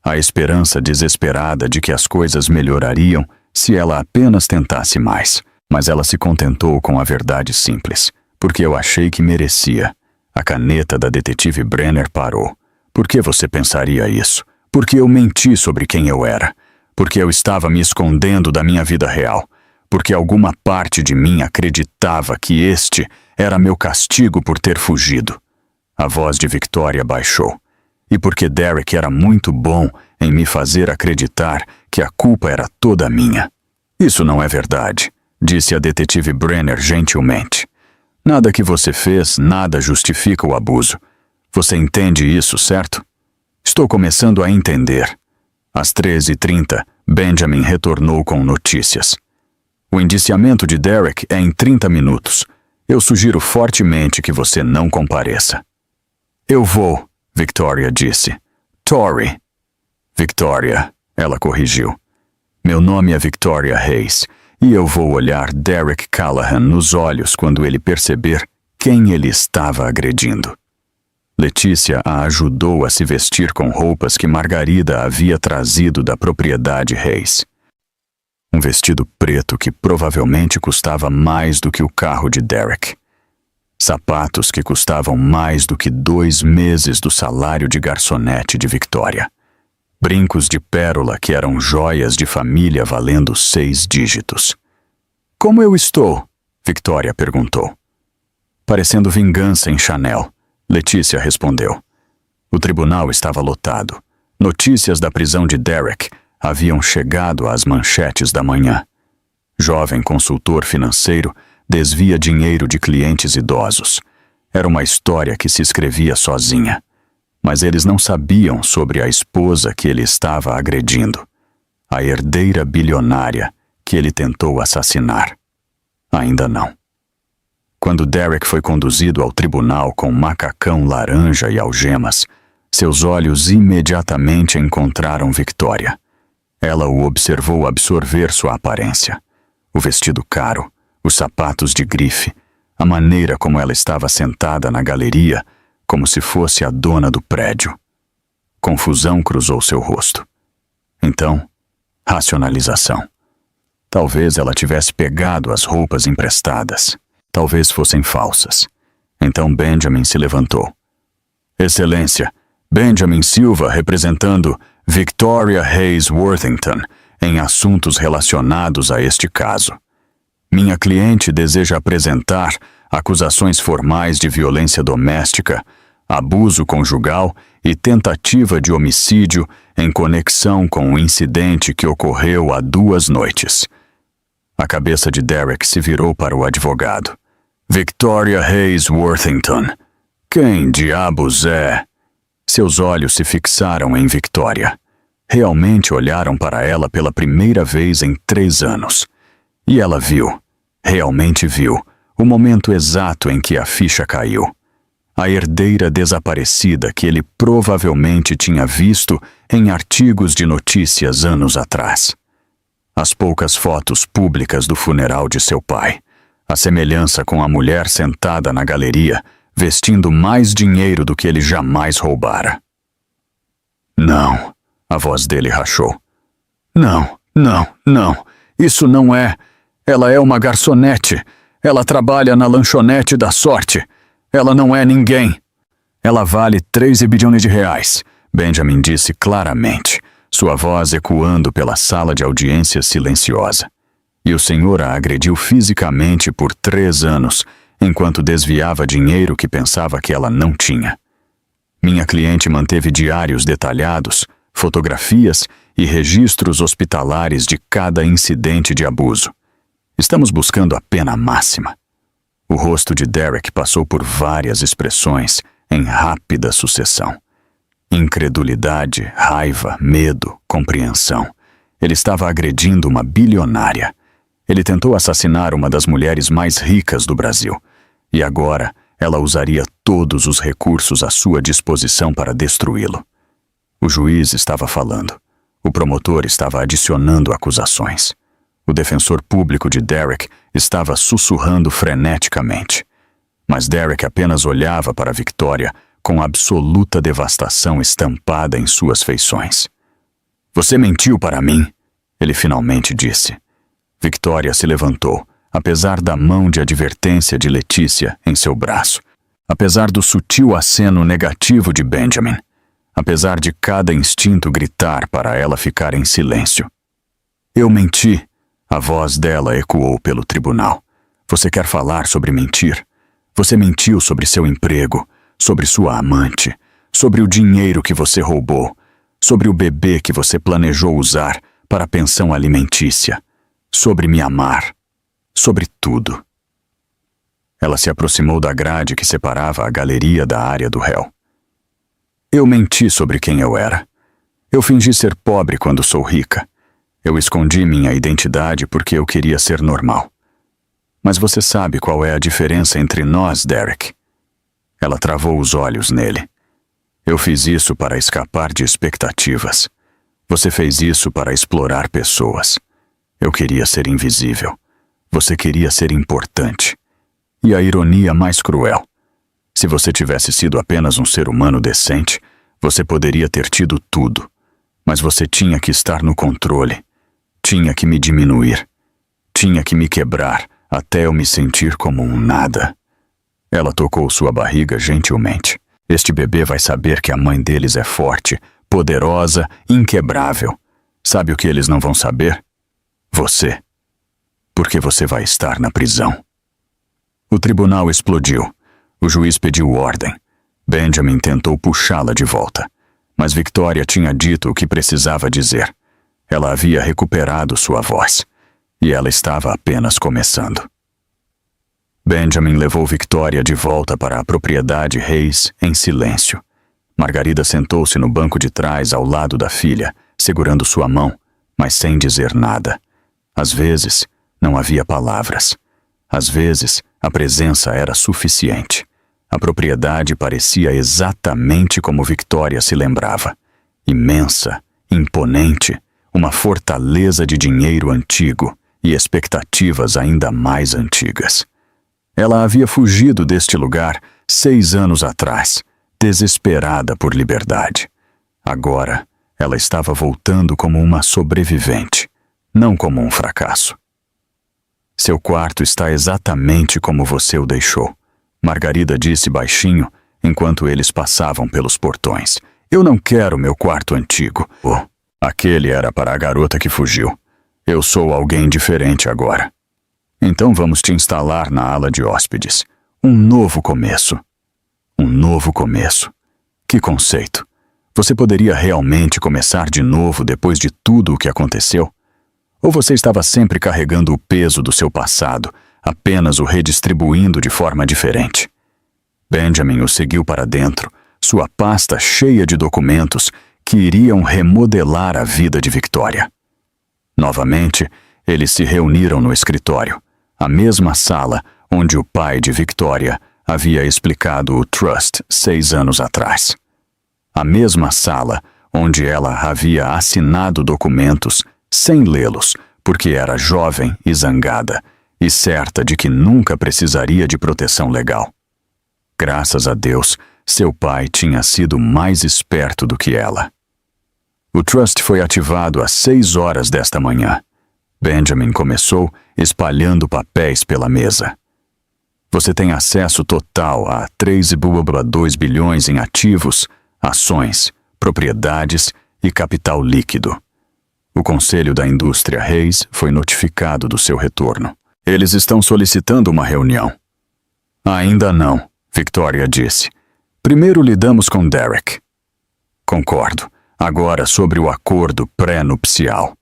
a esperança desesperada de que as coisas melhorariam se ela apenas tentasse mais. Mas ela se contentou com a verdade simples, porque eu achei que merecia. A caneta da detetive Brenner parou. Por que você pensaria isso? Porque eu menti sobre quem eu era. Porque eu estava me escondendo da minha vida real. Porque alguma parte de mim acreditava que este era meu castigo por ter fugido. A voz de Victoria baixou. E porque Derek era muito bom em me fazer acreditar que a culpa era toda minha. Isso não é verdade, disse a detetive Brenner gentilmente. Nada que você fez, nada justifica o abuso. Você entende isso, certo? Estou começando a entender. Às 13h30, Benjamin retornou com notícias. O indiciamento de Derek é em 30 minutos. Eu sugiro fortemente que você não compareça. Eu vou, Victoria disse. Tori. Victoria, ela corrigiu. Meu nome é Victoria Hayes, e eu vou olhar Derek Callahan nos olhos quando ele perceber quem ele estava agredindo. Letícia a ajudou a se vestir com roupas que Margarida havia trazido da propriedade Hayes. Um vestido preto que provavelmente custava mais do que o carro de Derek. Sapatos que custavam mais do que 2 meses do salário de garçonete de Victoria. Brincos de pérola que eram joias de família valendo 6 dígitos. Como eu estou? Victoria perguntou. Parecendo vingança em Chanel, Letícia respondeu. O tribunal estava lotado. Notícias da prisão de Derek haviam chegado às manchetes da manhã. Jovem consultor financeiro desvia dinheiro de clientes idosos. Era uma história que se escrevia sozinha. Mas eles não sabiam sobre a esposa que ele estava agredindo. A herdeira bilionária que ele tentou assassinar. Ainda não. Quando Derek foi conduzido ao tribunal com macacão laranja e algemas, seus olhos imediatamente encontraram Victoria. Ela o observou absorver sua aparência. O vestido caro, os sapatos de grife, a maneira como ela estava sentada na galeria, como se fosse a dona do prédio. Confusão cruzou seu rosto. Então, racionalização. Talvez ela tivesse pegado as roupas emprestadas. Talvez fossem falsas. Então Benjamin se levantou. Excelência, Benjamin Silva representando Victoria Hayes Worthington em assuntos relacionados a este caso. Minha cliente deseja apresentar acusações formais de violência doméstica, abuso conjugal e tentativa de homicídio em conexão com o incidente que ocorreu há 2 noites. A cabeça de Derek se virou para o advogado. Victoria Hayes Worthington. Quem diabos é? Seus olhos se fixaram em Victoria. Realmente olharam para ela pela primeira vez em 3 anos. E ela viu, realmente viu, o momento exato em que a ficha caiu. A herdeira desaparecida que ele provavelmente tinha visto em artigos de notícias anos atrás. As poucas fotos públicas do funeral de seu pai, a semelhança com a mulher sentada na galeria, vestindo mais dinheiro do que ele jamais roubara. Não, a voz dele rachou. Não, não, não, isso não é. Ela é uma garçonete. Ela trabalha na lanchonete da sorte. Ela não é ninguém. Ela vale 3 bilhões de reais, Benjamin disse claramente, sua voz ecoando pela sala de audiência silenciosa. E o senhor a agrediu fisicamente por 3 anos, enquanto desviava dinheiro que pensava que ela não tinha. Minha cliente manteve diários detalhados, fotografias e registros hospitalares de cada incidente de abuso. Estamos buscando a pena máxima. O rosto de Derek passou por várias expressões em rápida sucessão. Incredulidade, raiva, medo, compreensão. Ele estava agredindo uma bilionária. Ele tentou assassinar uma das mulheres mais ricas do Brasil. E agora ela usaria todos os recursos à sua disposição para destruí-lo. O juiz estava falando. O promotor estava adicionando acusações. O defensor público de Derek estava sussurrando freneticamente. Mas Derek apenas olhava para Victoria com absoluta devastação estampada em suas feições. Você mentiu para mim, ele finalmente disse. Victoria se levantou, apesar da mão de advertência de Letícia em seu braço, apesar do sutil aceno negativo de Benjamin, apesar de cada instinto gritar para ela ficar em silêncio. Eu menti, a voz dela ecoou pelo tribunal. Você quer falar sobre mentir? Você mentiu sobre seu emprego, sobre sua amante, sobre o dinheiro que você roubou, sobre o bebê que você planejou usar para a pensão alimentícia, sobre me amar, sobre tudo. Ela se aproximou da grade que separava a galeria da área do réu. Eu menti sobre quem eu era. Eu fingi ser pobre quando sou rica. Eu escondi minha identidade porque eu queria ser normal. Mas você sabe qual é a diferença entre nós, Derek? Ela travou os olhos nele. Eu fiz isso para escapar de expectativas. Você fez isso para explorar pessoas. Eu queria ser invisível. Você queria ser importante. E a ironia mais cruel. Se você tivesse sido apenas um ser humano decente, você poderia ter tido tudo. Mas você tinha que estar no controle. Tinha que me diminuir. Tinha que me quebrar até eu me sentir como um nada. Ela tocou sua barriga gentilmente. Este bebê vai saber que a mãe deles é forte, poderosa, inquebrável. Sabe o que eles não vão saber? Você. Porque você vai estar na prisão. O tribunal explodiu. O juiz pediu ordem. Benjamin tentou puxá-la de volta. Mas Victoria tinha dito o que precisava dizer. Ela havia recuperado sua voz. E ela estava apenas começando. Benjamin levou Victoria de volta para a propriedade Reis em silêncio. Margarida sentou-se no banco de trás ao lado da filha, segurando sua mão, mas sem dizer nada. Às vezes, não havia palavras. Às vezes, a presença era suficiente. A propriedade parecia exatamente como Victoria se lembrava. Imensa, imponente, uma fortaleza de dinheiro antigo e expectativas ainda mais antigas. Ela havia fugido deste lugar 6 anos atrás, desesperada por liberdade. Agora, ela estava voltando como uma sobrevivente, não como um fracasso. Seu quarto está exatamente como você o deixou, Margarida disse baixinho, enquanto eles passavam pelos portões. Eu não quero meu quarto antigo. Oh, aquele era para a garota que fugiu. Eu sou alguém diferente agora. Então vamos te instalar na ala de hóspedes. Um novo começo. Um novo começo. Que conceito. Você poderia realmente começar de novo depois de tudo o que aconteceu? Ou você estava sempre carregando o peso do seu passado, apenas o redistribuindo de forma diferente? Benjamin o seguiu para dentro, sua pasta cheia de documentos que iriam remodelar a vida de Victoria. Novamente, eles se reuniram no escritório, a mesma sala onde o pai de Victoria havia explicado o trust 6 anos atrás. A mesma sala onde ela havia assinado documentos sem lê-los, porque era jovem e zangada, e certa de que nunca precisaria de proteção legal. Graças a Deus, seu pai tinha sido mais esperto do que ela. O trust foi ativado às 6 horas desta manhã. Benjamin começou espalhando papéis pela mesa. Você tem acesso total a 3,2 bilhões em ativos, ações, propriedades e capital líquido. O Conselho da Indústria Reis foi notificado do seu retorno. Eles estão solicitando uma reunião. Ainda não, Victoria disse. Primeiro lidamos com Derek. Concordo. Agora sobre o acordo pré-nupcial.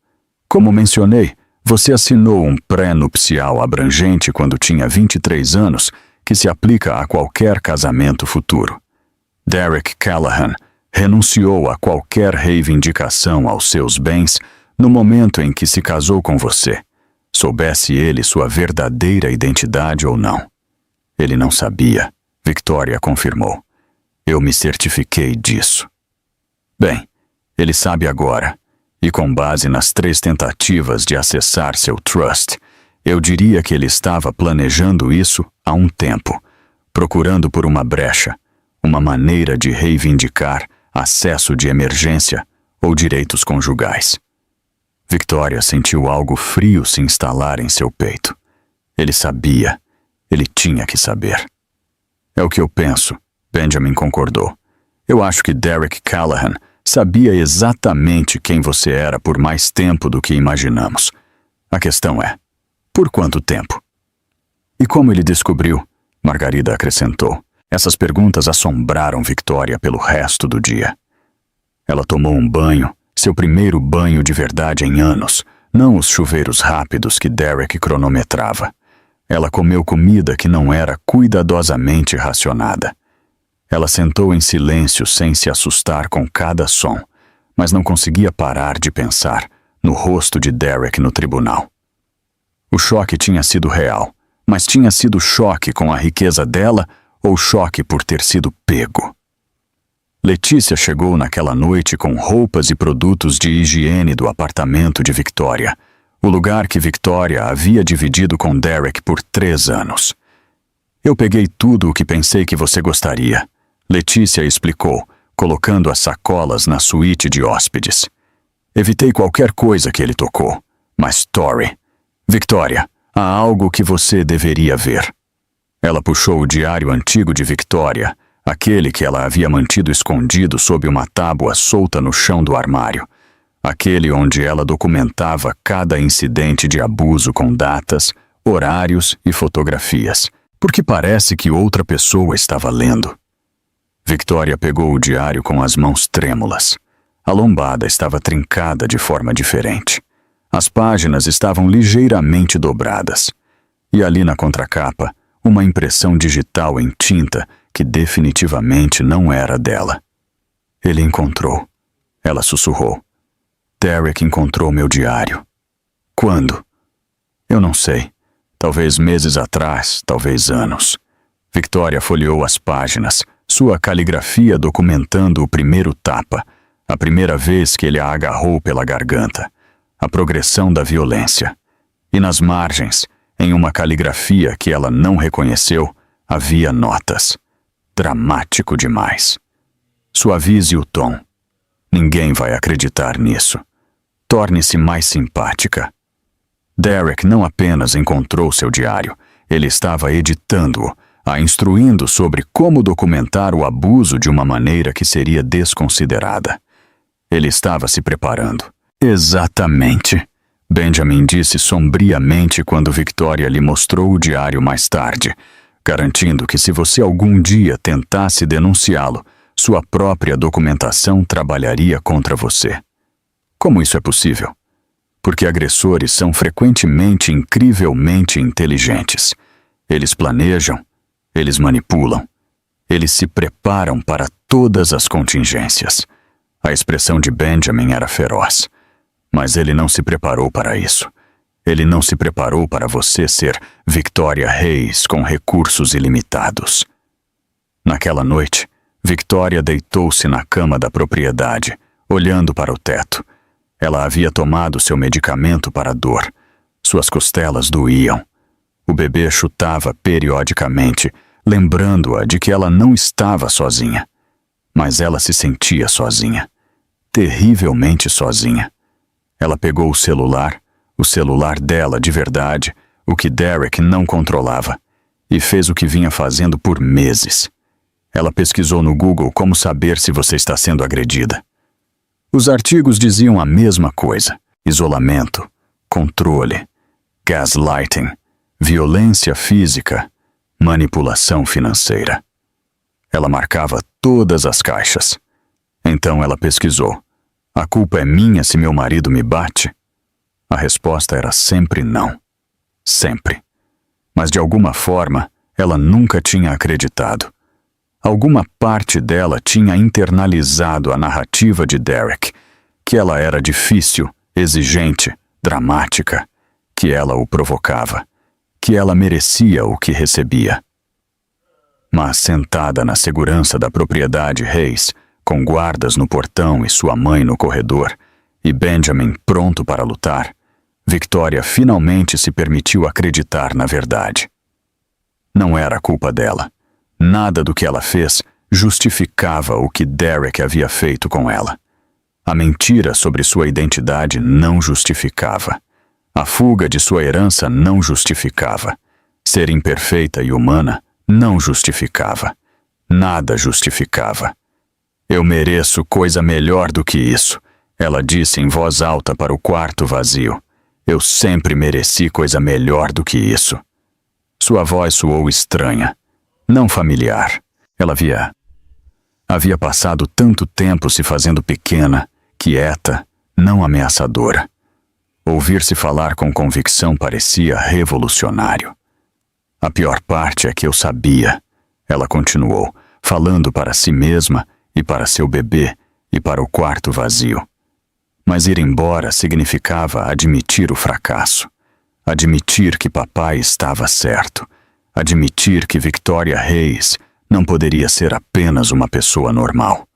Como mencionei, você assinou um pré-nupcial abrangente quando tinha 23 anos, que se aplica a qualquer casamento futuro. Derek Callahan renunciou a qualquer reivindicação aos seus bens no momento em que se casou com você, soubesse ele sua verdadeira identidade ou não. Ele não sabia, Victoria confirmou. Eu me certifiquei disso. Bem, ele sabe agora, e com base nas 3 tentativas de acessar seu trust, eu diria que ele estava planejando isso há um tempo, procurando por uma brecha, uma maneira de reivindicar acesso de emergência ou direitos conjugais. Victoria sentiu algo frio se instalar em seu peito. Ele sabia, ele tinha que saber. É o que eu penso, Benjamin concordou. Eu acho que Derek Callahan sabia exatamente quem você era por mais tempo do que imaginamos. A questão é, por quanto tempo? E como ele descobriu? Margarida acrescentou. Essas perguntas assombraram Victoria pelo resto do dia. Ela tomou um banho, seu primeiro banho de verdade em anos, não os chuveiros rápidos que Derek cronometrava. Ela comeu comida que não era cuidadosamente racionada. Ela sentou em silêncio sem se assustar com cada som, mas não conseguia parar de pensar no rosto de Derek no tribunal. O choque tinha sido real, mas tinha sido choque com a riqueza dela ou choque por ter sido pego. Letícia chegou naquela noite com roupas e produtos de higiene do apartamento de Victoria, o lugar que Victoria havia dividido com Derek por 3 anos. Eu peguei tudo o que pensei que você gostaria, Letícia explicou, colocando as sacolas na suíte de hóspedes. Evitei qualquer coisa que ele tocou, mas Tori. Victoria, há algo que você deveria ver. Ela puxou o diário antigo de Victoria, aquele que ela havia mantido escondido sob uma tábua solta no chão do armário. Aquele onde ela documentava cada incidente de abuso com datas, horários e fotografias, porque parece que outra pessoa estava lendo. Victoria pegou o diário com as mãos trêmulas. A lombada estava trincada de forma diferente. As páginas estavam ligeiramente dobradas. E ali na contracapa, uma impressão digital em tinta que definitivamente não era dela. Ele encontrou. Ela sussurrou. Derek encontrou meu diário. Quando? Eu não sei. Talvez meses atrás, talvez anos. Victoria folheou as páginas, sua caligrafia documentando o primeiro tapa, a primeira vez que ele a agarrou pela garganta, a progressão da violência. E nas margens, em uma caligrafia que ela não reconheceu, havia notas. Dramático demais. Suavize o tom. Ninguém vai acreditar nisso. Torne-se mais simpática. Derek não apenas encontrou seu diário, ele estava editando-o, a instruindo sobre como documentar o abuso de uma maneira que seria desconsiderada. Ele estava se preparando. Exatamente, Benjamin disse sombriamente quando Victoria lhe mostrou o diário mais tarde, garantindo que se você algum dia tentasse denunciá-lo, sua própria documentação trabalharia contra você. Como isso é possível? Porque agressores são frequentemente incrivelmente inteligentes. Eles planejam, eles manipulam, eles se preparam para todas as contingências. A expressão de Benjamin era feroz, mas ele não se preparou para isso. Ele não se preparou para você ser Victoria Reis com recursos ilimitados. Naquela noite, Victoria deitou-se na cama da propriedade, olhando para o teto. Ela havia tomado seu medicamento para a dor. Suas costelas doíam. O bebê chutava periodicamente, lembrando-a de que ela não estava sozinha. Mas ela se sentia sozinha. Terrivelmente sozinha. Ela pegou o celular dela de verdade, o que Derek não controlava, e fez o que vinha fazendo por meses. Ela pesquisou no Google como saber se você está sendo agredida. Os artigos diziam a mesma coisa: isolamento, controle, gaslighting, violência física, manipulação financeira. Ela marcava todas as caixas. Então ela pesquisou: a culpa é minha se meu marido me bate? A resposta era sempre não. Sempre. Mas de alguma forma, ela nunca tinha acreditado. Alguma parte dela tinha internalizado a narrativa de Derek, que ela era difícil, exigente, dramática, que ela o provocava, que ela merecia o que recebia. Mas sentada na segurança da propriedade Hayes, com guardas no portão e sua mãe no corredor, e Benjamin pronto para lutar, Victoria finalmente se permitiu acreditar na verdade. Não era culpa dela. Nada do que ela fez justificava o que Derek havia feito com ela. A mentira sobre sua identidade não justificava. A fuga de sua herança não justificava. Ser imperfeita e humana não justificava. Nada justificava. Eu mereço coisa melhor do que isso, ela disse em voz alta para o quarto vazio. Eu sempre mereci coisa melhor do que isso. Sua voz soou estranha, não familiar. Ela havia passado tanto tempo se fazendo pequena, quieta, não ameaçadora. Ouvir-se falar com convicção parecia revolucionário. A pior parte é que eu sabia, ela continuou, falando para si mesma e para seu bebê e para o quarto vazio. Mas ir embora significava admitir o fracasso, admitir que papai estava certo, admitir que Victoria Hayes não poderia ser apenas uma pessoa normal.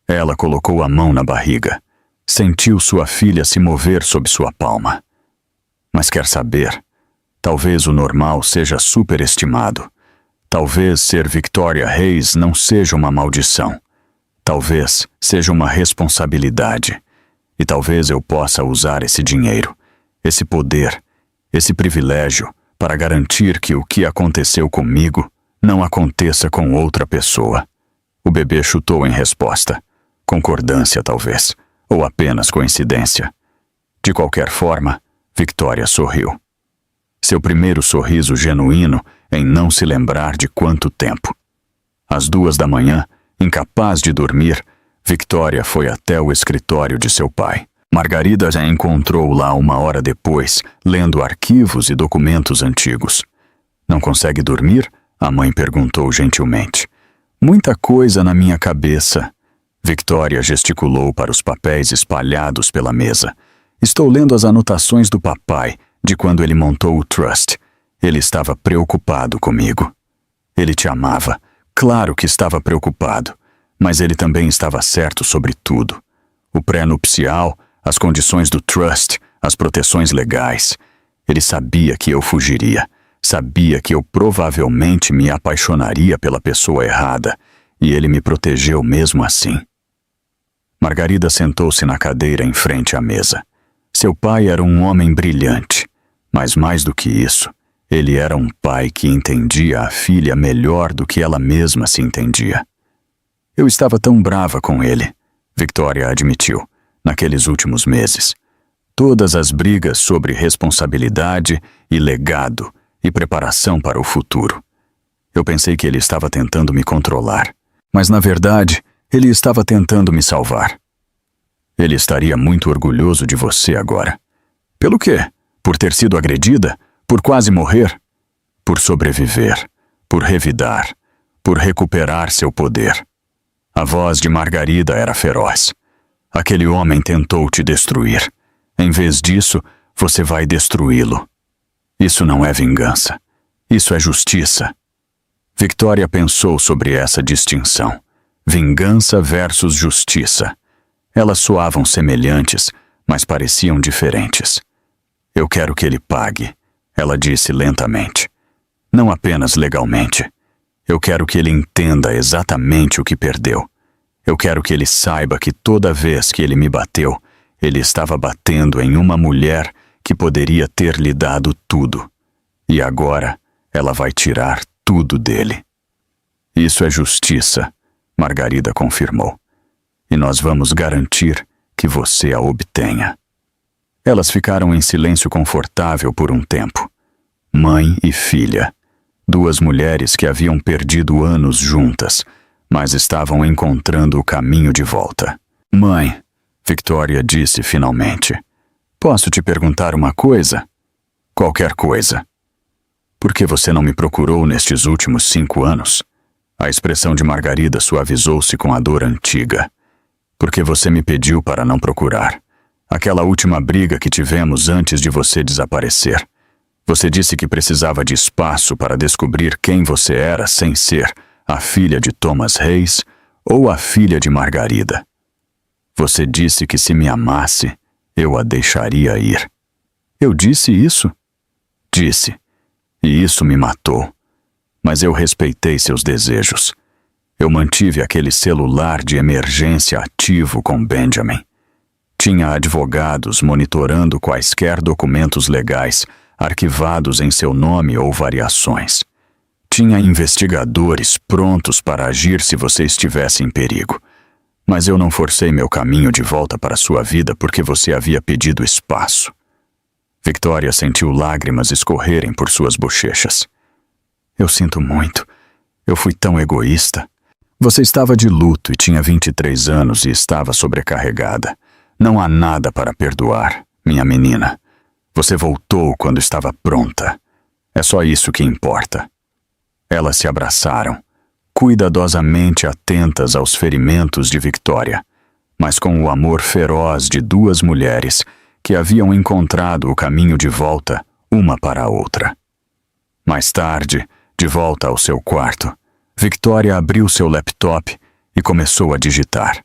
Ela colocou a mão na barriga, sentiu sua filha se mover sob sua palma. Mas quer saber? Talvez o normal seja superestimado. Talvez ser Victoria Hayes não seja uma maldição. Talvez seja uma responsabilidade. E talvez eu possa usar esse dinheiro, esse poder, esse privilégio para garantir que o que aconteceu comigo não aconteça com outra pessoa. O bebê chutou em resposta. Concordância, talvez, ou apenas coincidência. De qualquer forma, Victoria sorriu. Seu primeiro sorriso genuíno em não se lembrar de quanto tempo. Às 2 da manhã, incapaz de dormir, Victoria foi até o escritório de seu pai. Margarida a encontrou lá 1 hora depois, lendo arquivos e documentos antigos. Não consegue dormir? A mãe perguntou gentilmente. Muita coisa na minha cabeça. Victoria gesticulou para os papéis espalhados pela mesa. Estou lendo as anotações do papai, de quando ele montou o trust. Ele estava preocupado comigo. Ele te amava. Claro que estava preocupado. Mas ele também estava certo sobre tudo. O pré-nupcial, as condições do trust, as proteções legais. Ele sabia que eu fugiria. Sabia que eu provavelmente me apaixonaria pela pessoa errada. E ele me protegeu mesmo assim. Margarida sentou-se na cadeira em frente à mesa. Seu pai era um homem brilhante. Mas mais do que isso, ele era um pai que entendia a filha melhor do que ela mesma se entendia. Eu estava tão brava com ele, Victoria admitiu, naqueles últimos meses. Todas as brigas sobre responsabilidade e legado e preparação para o futuro. Eu pensei que ele estava tentando me controlar, mas na verdade, ele estava tentando me salvar. Ele estaria muito orgulhoso de você agora. Pelo quê? Por ter sido agredida? Por quase morrer? Por sobreviver, por revidar, por recuperar seu poder. A voz de Margarida era feroz. Aquele homem tentou te destruir. Em vez disso, você vai destruí-lo. Isso não é vingança. Isso é justiça. Victoria pensou sobre essa distinção. Vingança versus justiça. Elas soavam semelhantes, mas pareciam diferentes. Eu quero que ele pague, ela disse lentamente. Não apenas legalmente. Eu quero que ele entenda exatamente o que perdeu. Eu quero que ele saiba que toda vez que ele me bateu, ele estava batendo em uma mulher que poderia ter lhe dado tudo. E agora ela vai tirar tudo dele. Isso é justiça, Margarida confirmou. E nós vamos garantir que você a obtenha. Elas ficaram em silêncio confortável por um tempo. Mãe e filha. Duas mulheres que haviam perdido anos juntas, mas estavam encontrando o caminho de volta. Mãe, Victoria disse finalmente. Posso te perguntar uma coisa? Qualquer coisa. Por que você não me procurou nestes últimos 5 anos? A expressão de Margarida suavizou-se com a dor antiga. Porque você me pediu para não procurar. Aquela última briga que tivemos antes de você desaparecer. Você disse que precisava de espaço para descobrir quem você era sem ser a filha de Thomas Hayes ou a filha de Margarida. Você disse que se me amasse, eu a deixaria ir. Eu disse isso? Disse. E isso me matou. Mas eu respeitei seus desejos. Eu mantive aquele celular de emergência ativo com Benjamin. Tinha advogados monitorando quaisquer documentos legais arquivados em seu nome ou variações. Tinha investigadores prontos para agir se você estivesse em perigo. Mas eu não forcei meu caminho de volta para sua vida porque você havia pedido espaço. Victoria sentiu lágrimas escorrerem por suas bochechas. Eu sinto muito. Eu fui tão egoísta. Você estava de luto e tinha 23 anos e estava sobrecarregada. Não há nada para perdoar, minha menina. Você voltou quando estava pronta. É só isso que importa. Elas se abraçaram, cuidadosamente atentas aos ferimentos de Victoria, mas com o amor feroz de duas mulheres que haviam encontrado o caminho de volta uma para a outra. Mais tarde, de volta ao seu quarto, Victoria abriu seu laptop e começou a digitar.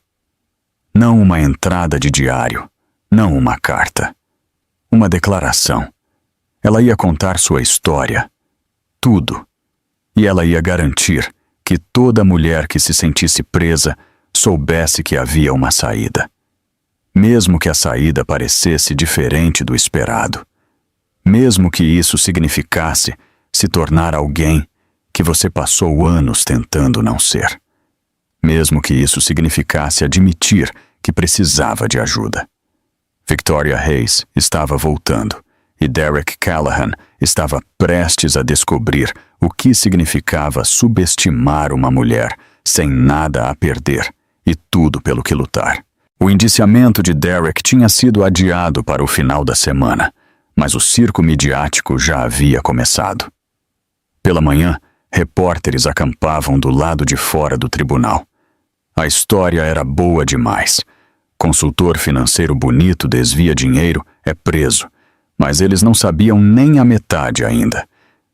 Não uma entrada de diário, não uma carta. Uma declaração. Ela ia contar sua história. Tudo. E ela ia garantir que toda mulher que se sentisse presa soubesse que havia uma saída. Mesmo que a saída parecesse diferente do esperado. Mesmo que isso significasse se tornar alguém que você passou anos tentando não ser. Mesmo que isso significasse admitir que precisava de ajuda. Victoria Hayes estava voltando e Derek Callahan estava prestes a descobrir o que significava subestimar uma mulher sem nada a perder e tudo pelo que lutar. O indiciamento de Derek tinha sido adiado para o final da semana, mas o circo midiático já havia começado. Pela manhã, repórteres acampavam do lado de fora do tribunal. A história era boa demais. Consultor financeiro bonito desvia dinheiro, é preso. Mas eles não sabiam nem a metade ainda.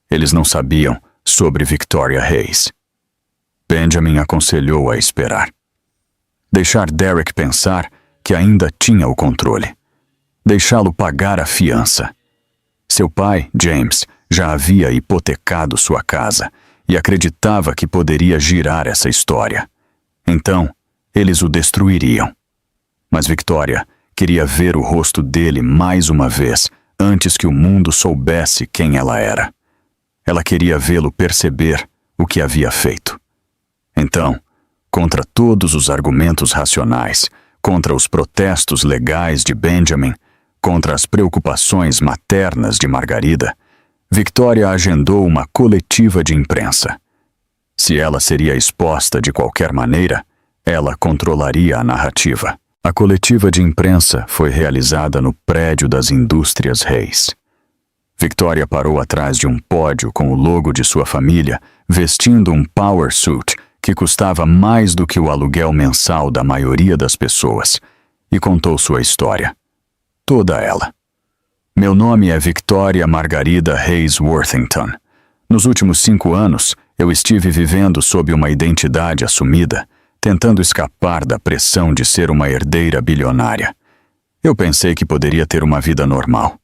Eles não sabiam sobre Victoria Hayes. Benjamin aconselhou a esperar. Deixar Derek pensar que ainda tinha o controle. Deixá-lo pagar a fiança. Seu pai, James, já havia hipotecado sua casa e acreditava que poderia girar essa história. Então, eles o destruiriam. Mas Victoria queria ver o rosto dele mais uma vez antes que o mundo soubesse quem ela era. Ela queria vê-lo perceber o que havia feito. Então, contra todos os argumentos racionais, contra os protestos legais de Benjamin, contra as preocupações maternas de Margarida, Victoria agendou uma coletiva de imprensa. Se ela seria exposta de qualquer maneira, ela controlaria a narrativa. A coletiva de imprensa foi realizada no prédio das Indústrias Hayes. Victoria parou atrás de um pódio com o logo de sua família, vestindo um power suit que custava mais do que o aluguel mensal da maioria das pessoas, e contou sua história. Toda ela. Meu nome é Victoria Margarida Hayes Worthington. Nos últimos 5 anos, eu estive vivendo sob uma identidade assumida, tentando escapar da pressão de ser uma herdeira bilionária. Eu pensei que poderia ter uma vida normal.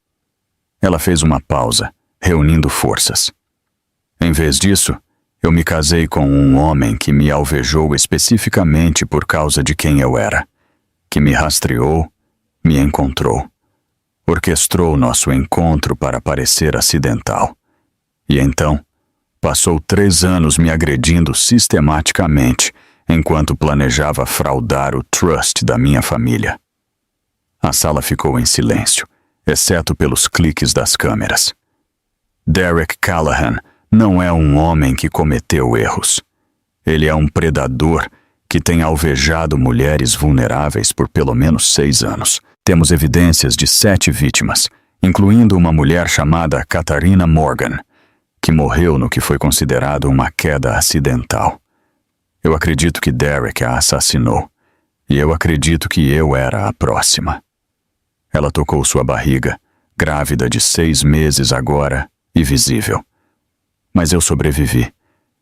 Ela fez uma pausa, reunindo forças. Em vez disso, Eu me casei com um homem que me alvejou especificamente por causa de quem eu era, que me rastreou, me encontrou, orquestrou nosso encontro para parecer acidental. E então, passou 3 anos me agredindo sistematicamente enquanto planejava fraudar o trust da minha família. A sala ficou em silêncio, exceto pelos cliques das câmeras. Derek Callahan não é um homem que cometeu erros. Ele é um predador que tem alvejado mulheres vulneráveis por pelo menos 6 anos. Temos evidências de 7 vítimas, incluindo uma mulher chamada Katharina Morgan, que morreu no que foi considerado uma queda acidental. Eu acredito que Derek a assassinou, e eu acredito que eu era a próxima. Ela tocou sua barriga, grávida de 6 meses agora e visível. Mas eu sobrevivi,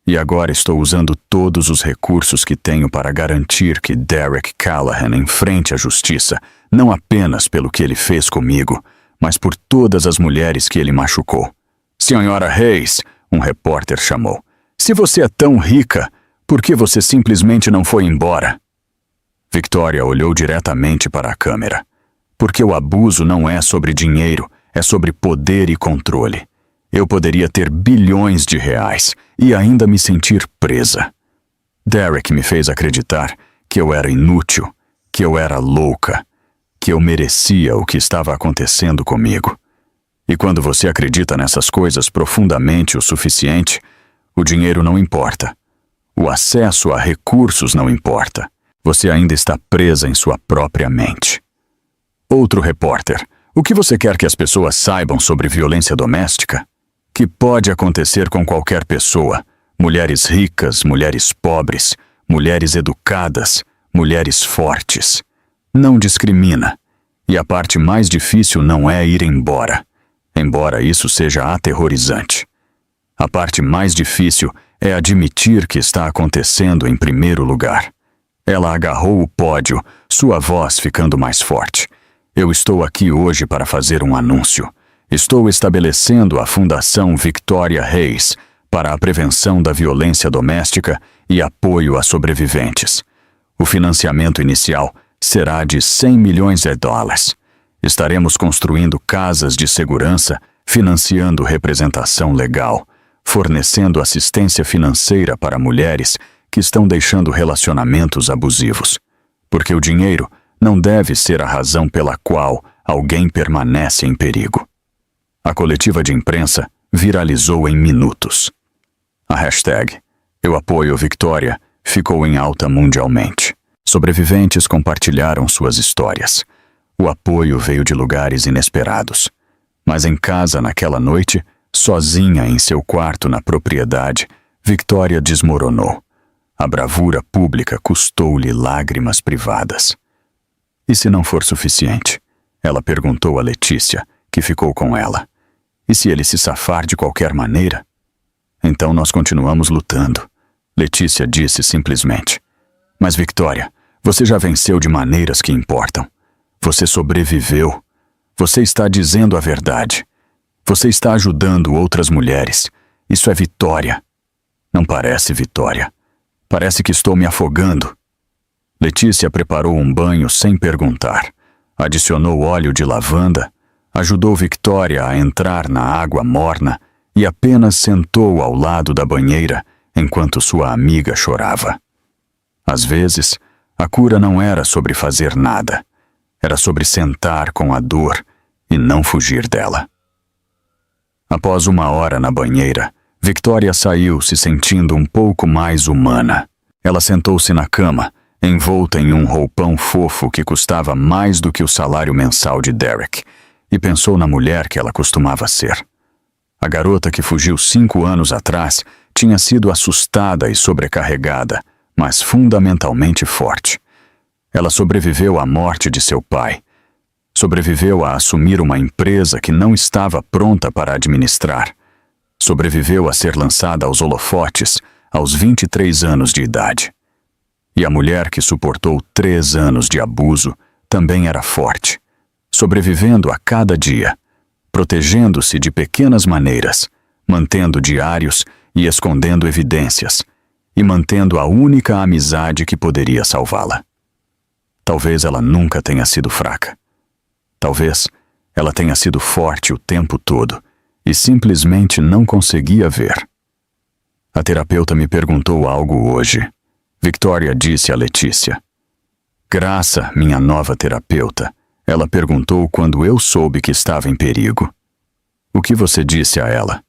e agora estou usando todos os recursos que tenho para garantir que Derek Callahan enfrente a justiça, não apenas pelo que ele fez comigo, mas por todas as mulheres que ele machucou. Senhora Hayes, um repórter chamou. Se você é tão rica, por que você simplesmente não foi embora? Victoria olhou diretamente para a câmera. Porque o abuso não é sobre dinheiro, é sobre poder e controle. Eu poderia ter bilhões de reais e ainda me sentir presa. Derek me fez acreditar que eu era inútil, que eu era louca, que eu merecia o que estava acontecendo comigo. E quando você acredita nessas coisas profundamente o suficiente, o dinheiro não importa. O acesso a recursos não importa. Você ainda está presa em sua própria mente. Outro repórter. O que você quer que as pessoas saibam sobre violência doméstica? Que pode acontecer com qualquer pessoa. Mulheres ricas, mulheres pobres, mulheres educadas, mulheres fortes. Não discrimina. E a parte mais difícil não é ir embora. Embora isso seja aterrorizante. A parte mais difícil é admitir que está acontecendo em primeiro lugar. Ela agarrou o pódio, sua voz ficando mais forte. Eu estou aqui hoje para fazer um anúncio. Estou estabelecendo a Fundação Victoria Hayes para a prevenção da violência doméstica e apoio a sobreviventes. O financiamento inicial será de $100 milhões. Estaremos construindo casas de segurança, financiando representação legal, fornecendo assistência financeira para mulheres que estão deixando relacionamentos abusivos. Porque o dinheiro não deve ser a razão pela qual alguém permanece em perigo. A coletiva de imprensa viralizou em minutos. A hashtag Eu Apoio Victoria ficou em alta mundialmente. Sobreviventes compartilharam suas histórias. O apoio veio de lugares inesperados. Mas em casa naquela noite, sozinha em seu quarto na propriedade, Victoria desmoronou. A bravura pública custou-lhe lágrimas privadas. E se não for suficiente? Ela perguntou a Letícia, que ficou com ela. E se ele se safar de qualquer maneira? Então nós continuamos lutando. Letícia disse simplesmente. Mas Victoria, você já venceu de maneiras que importam. Você sobreviveu. Você está dizendo a verdade. Você está ajudando outras mulheres. Isso é vitória. Não parece vitória. Parece que estou me afogando. Letícia preparou um banho sem perguntar. Adicionou óleo de lavanda, ajudou Victoria a entrar na água morna e apenas sentou ao lado da banheira enquanto sua amiga chorava. Às vezes, a cura não era sobre fazer nada. Era sobre sentar com a dor e não fugir dela. Após 1 hora na banheira, Victoria saiu se sentindo um pouco mais humana. Ela sentou-se na cama, envolta em um roupão fofo que custava mais do que o salário mensal de Derek, e pensou na mulher que ela costumava ser. A garota que fugiu 5 anos atrás tinha sido assustada e sobrecarregada, mas fundamentalmente forte. Ela sobreviveu à morte de seu pai. Sobreviveu a assumir uma empresa que não estava pronta para administrar. Sobreviveu a ser lançada aos holofotes aos 23 anos de idade. E a mulher que suportou 3 anos de abuso também era forte, sobrevivendo a cada dia, protegendo-se de pequenas maneiras, mantendo diários e escondendo evidências, e mantendo a única amizade que poderia salvá-la. Talvez ela nunca tenha sido fraca. Talvez ela tenha sido forte o tempo todo e simplesmente não conseguia ver. A terapeuta me perguntou algo hoje. Victoria disse a Letícia. Graça, minha nova terapeuta, ela perguntou quando eu soube que estava em perigo. O que você disse a ela?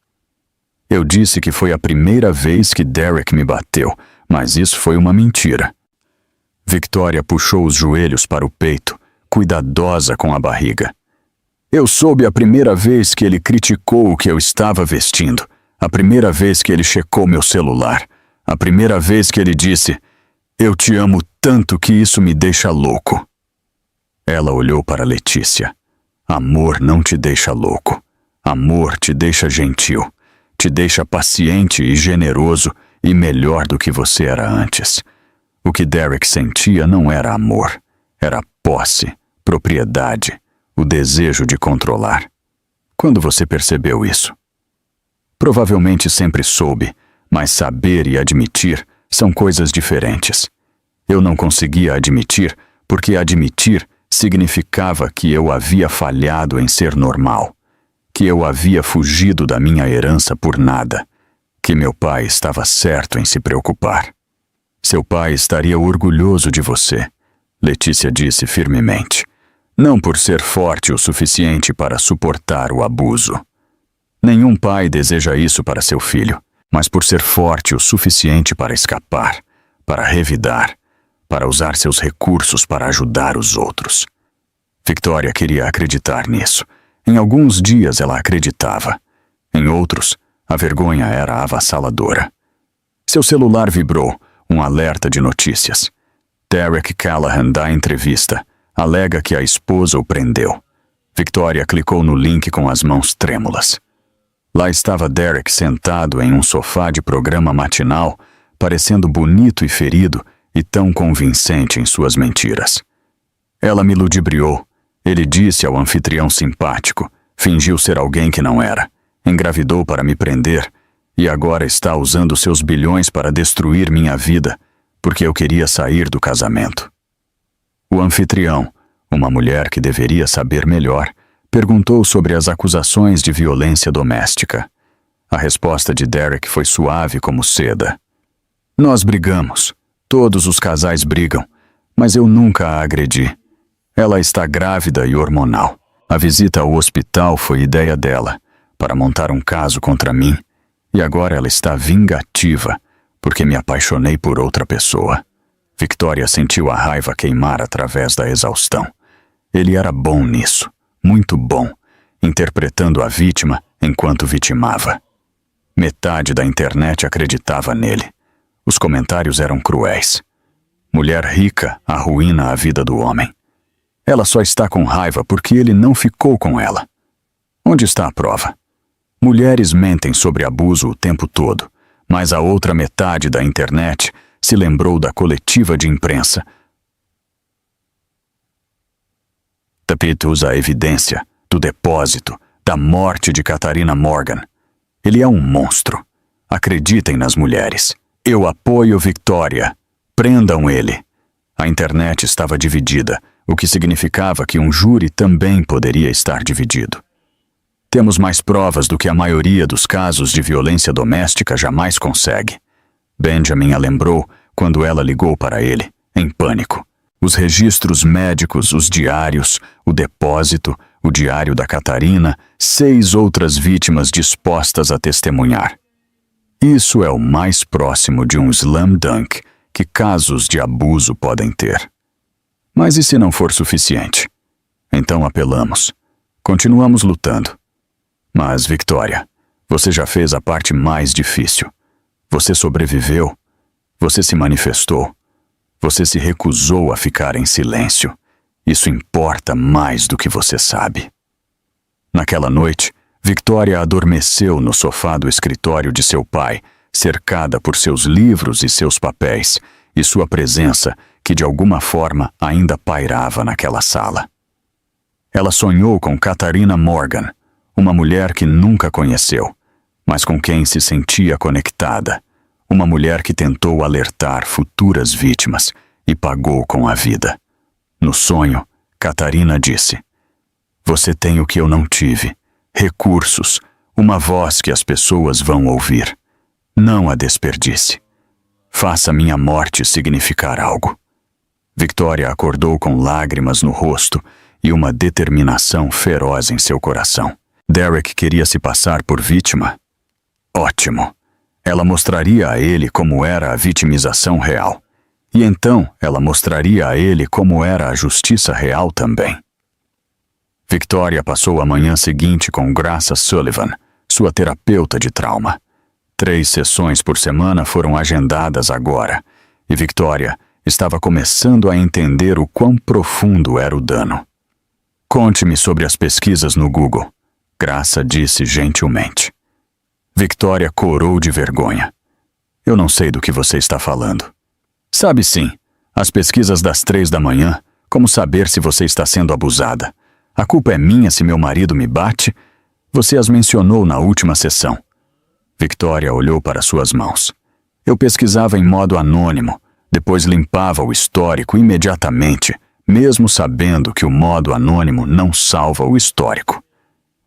Eu disse que foi a primeira vez que Derek me bateu, mas isso foi uma mentira. Victoria puxou os joelhos para o peito, cuidadosa com a barriga. Eu soube a primeira vez que ele criticou o que eu estava vestindo, a primeira vez que ele checou meu celular, a primeira vez que ele disse: "Eu te amo tanto que isso me deixa louco." Ela olhou para Letícia. Amor não te deixa louco. Amor te deixa gentil. Te deixa paciente e generoso e melhor do que você era antes. O que Derek sentia não era amor. Era posse, propriedade, o desejo de controlar. Quando você percebeu isso? Provavelmente sempre soube, mas saber e admitir são coisas diferentes. Eu não conseguia admitir porque admitir significava que eu havia falhado em ser normal, que eu havia fugido da minha herança por nada, que meu pai estava certo em se preocupar. Seu pai estaria orgulhoso de você, Letícia disse firmemente, não por ser forte o suficiente para suportar o abuso. Nenhum pai deseja isso para seu filho, mas por ser forte o suficiente para escapar, para revidar, para usar seus recursos para ajudar os outros. Victoria queria acreditar nisso. Em alguns dias ela acreditava. Em outros, a vergonha era avassaladora. Seu celular vibrou, um alerta de notícias. Derek Callahan dá entrevista. Alega que a esposa o prendeu. Victoria clicou no link com as mãos trêmulas. Lá estava Derek sentado em um sofá de programa matinal, parecendo bonito e ferido e tão convincente em suas mentiras. Ela me ludibriou. Ele disse ao anfitrião simpático, fingiu ser alguém que não era, engravidou para me prender e agora está usando seus bilhões para destruir minha vida, porque eu queria sair do casamento. O anfitrião, uma mulher que deveria saber melhor, perguntou sobre as acusações de violência doméstica. A resposta de Derek foi suave como seda. Nós brigamos. Todos os casais brigam, mas eu nunca a agredi. Ela está grávida e hormonal. A visita ao hospital foi ideia dela, para montar um caso contra mim, e agora ela está vingativa, porque me apaixonei por outra pessoa. Victoria sentiu a raiva queimar através da exaustão. Ele era bom nisso, muito bom, interpretando a vítima enquanto vitimava. Metade da internet acreditava nele. Os comentários eram cruéis. Mulher rica arruína a vida do homem. Ela só está com raiva porque ele não ficou com ela. Onde está a prova? Mulheres mentem sobre abuso o tempo todo, mas a outra metade da internet se lembrou da coletiva de imprensa. Tapete usa a evidência do depósito da morte de Katarina Morgan. Ele é um monstro. Acreditem nas mulheres. Eu apoio Victoria. Prendam ele. A internet estava dividida, o que significava que um júri também poderia estar dividido. Temos mais provas do que a maioria dos casos de violência doméstica jamais consegue. Benjamin a lembrou quando ela ligou para ele, em pânico. Os registros médicos, os diários, o depósito, o diário da Katarina, 6 outras vítimas dispostas a testemunhar. Isso é o mais próximo de um slam dunk que casos de abuso podem ter. Mas e se não for suficiente? Então apelamos. Continuamos lutando. Mas, Victoria, você já fez a parte mais difícil. Você sobreviveu. Você se manifestou. Você se recusou a ficar em silêncio. Isso importa mais do que você sabe. Naquela noite, Victoria adormeceu no sofá do escritório de seu pai, cercada por seus livros e seus papéis, e sua presença, que de alguma forma ainda pairava naquela sala. Ela sonhou com Katarina Morgan, uma mulher que nunca conheceu, mas com quem se sentia conectada. Uma mulher que tentou alertar futuras vítimas e pagou com a vida. No sonho, Catarina disse: "Você tem o que eu não tive, recursos, uma voz que as pessoas vão ouvir. Não a desperdice. Faça minha morte significar algo." Victoria acordou com lágrimas no rosto e uma determinação feroz em seu coração. Derek queria se passar por vítima? Ótimo. Ela mostraria a ele como era a vitimização real. E então ela mostraria a ele como era a justiça real também. Victoria passou a manhã seguinte com Graça Sullivan, sua terapeuta de trauma. 3 sessões por semana foram agendadas agora, e Victoria estava começando a entender o quão profundo era o dano. "Conte-me sobre as pesquisas no Google", Graça disse gentilmente. Victoria corou de vergonha. "Eu não sei do que você está falando." "Sabe sim, as pesquisas das 3 da manhã, como saber se você está sendo abusada. A culpa é minha se meu marido me bate. Você as mencionou na última sessão." Victoria olhou para suas mãos. "Eu pesquisava em modo anônimo, depois limpava o histórico imediatamente, mesmo sabendo que o modo anônimo não salva o histórico.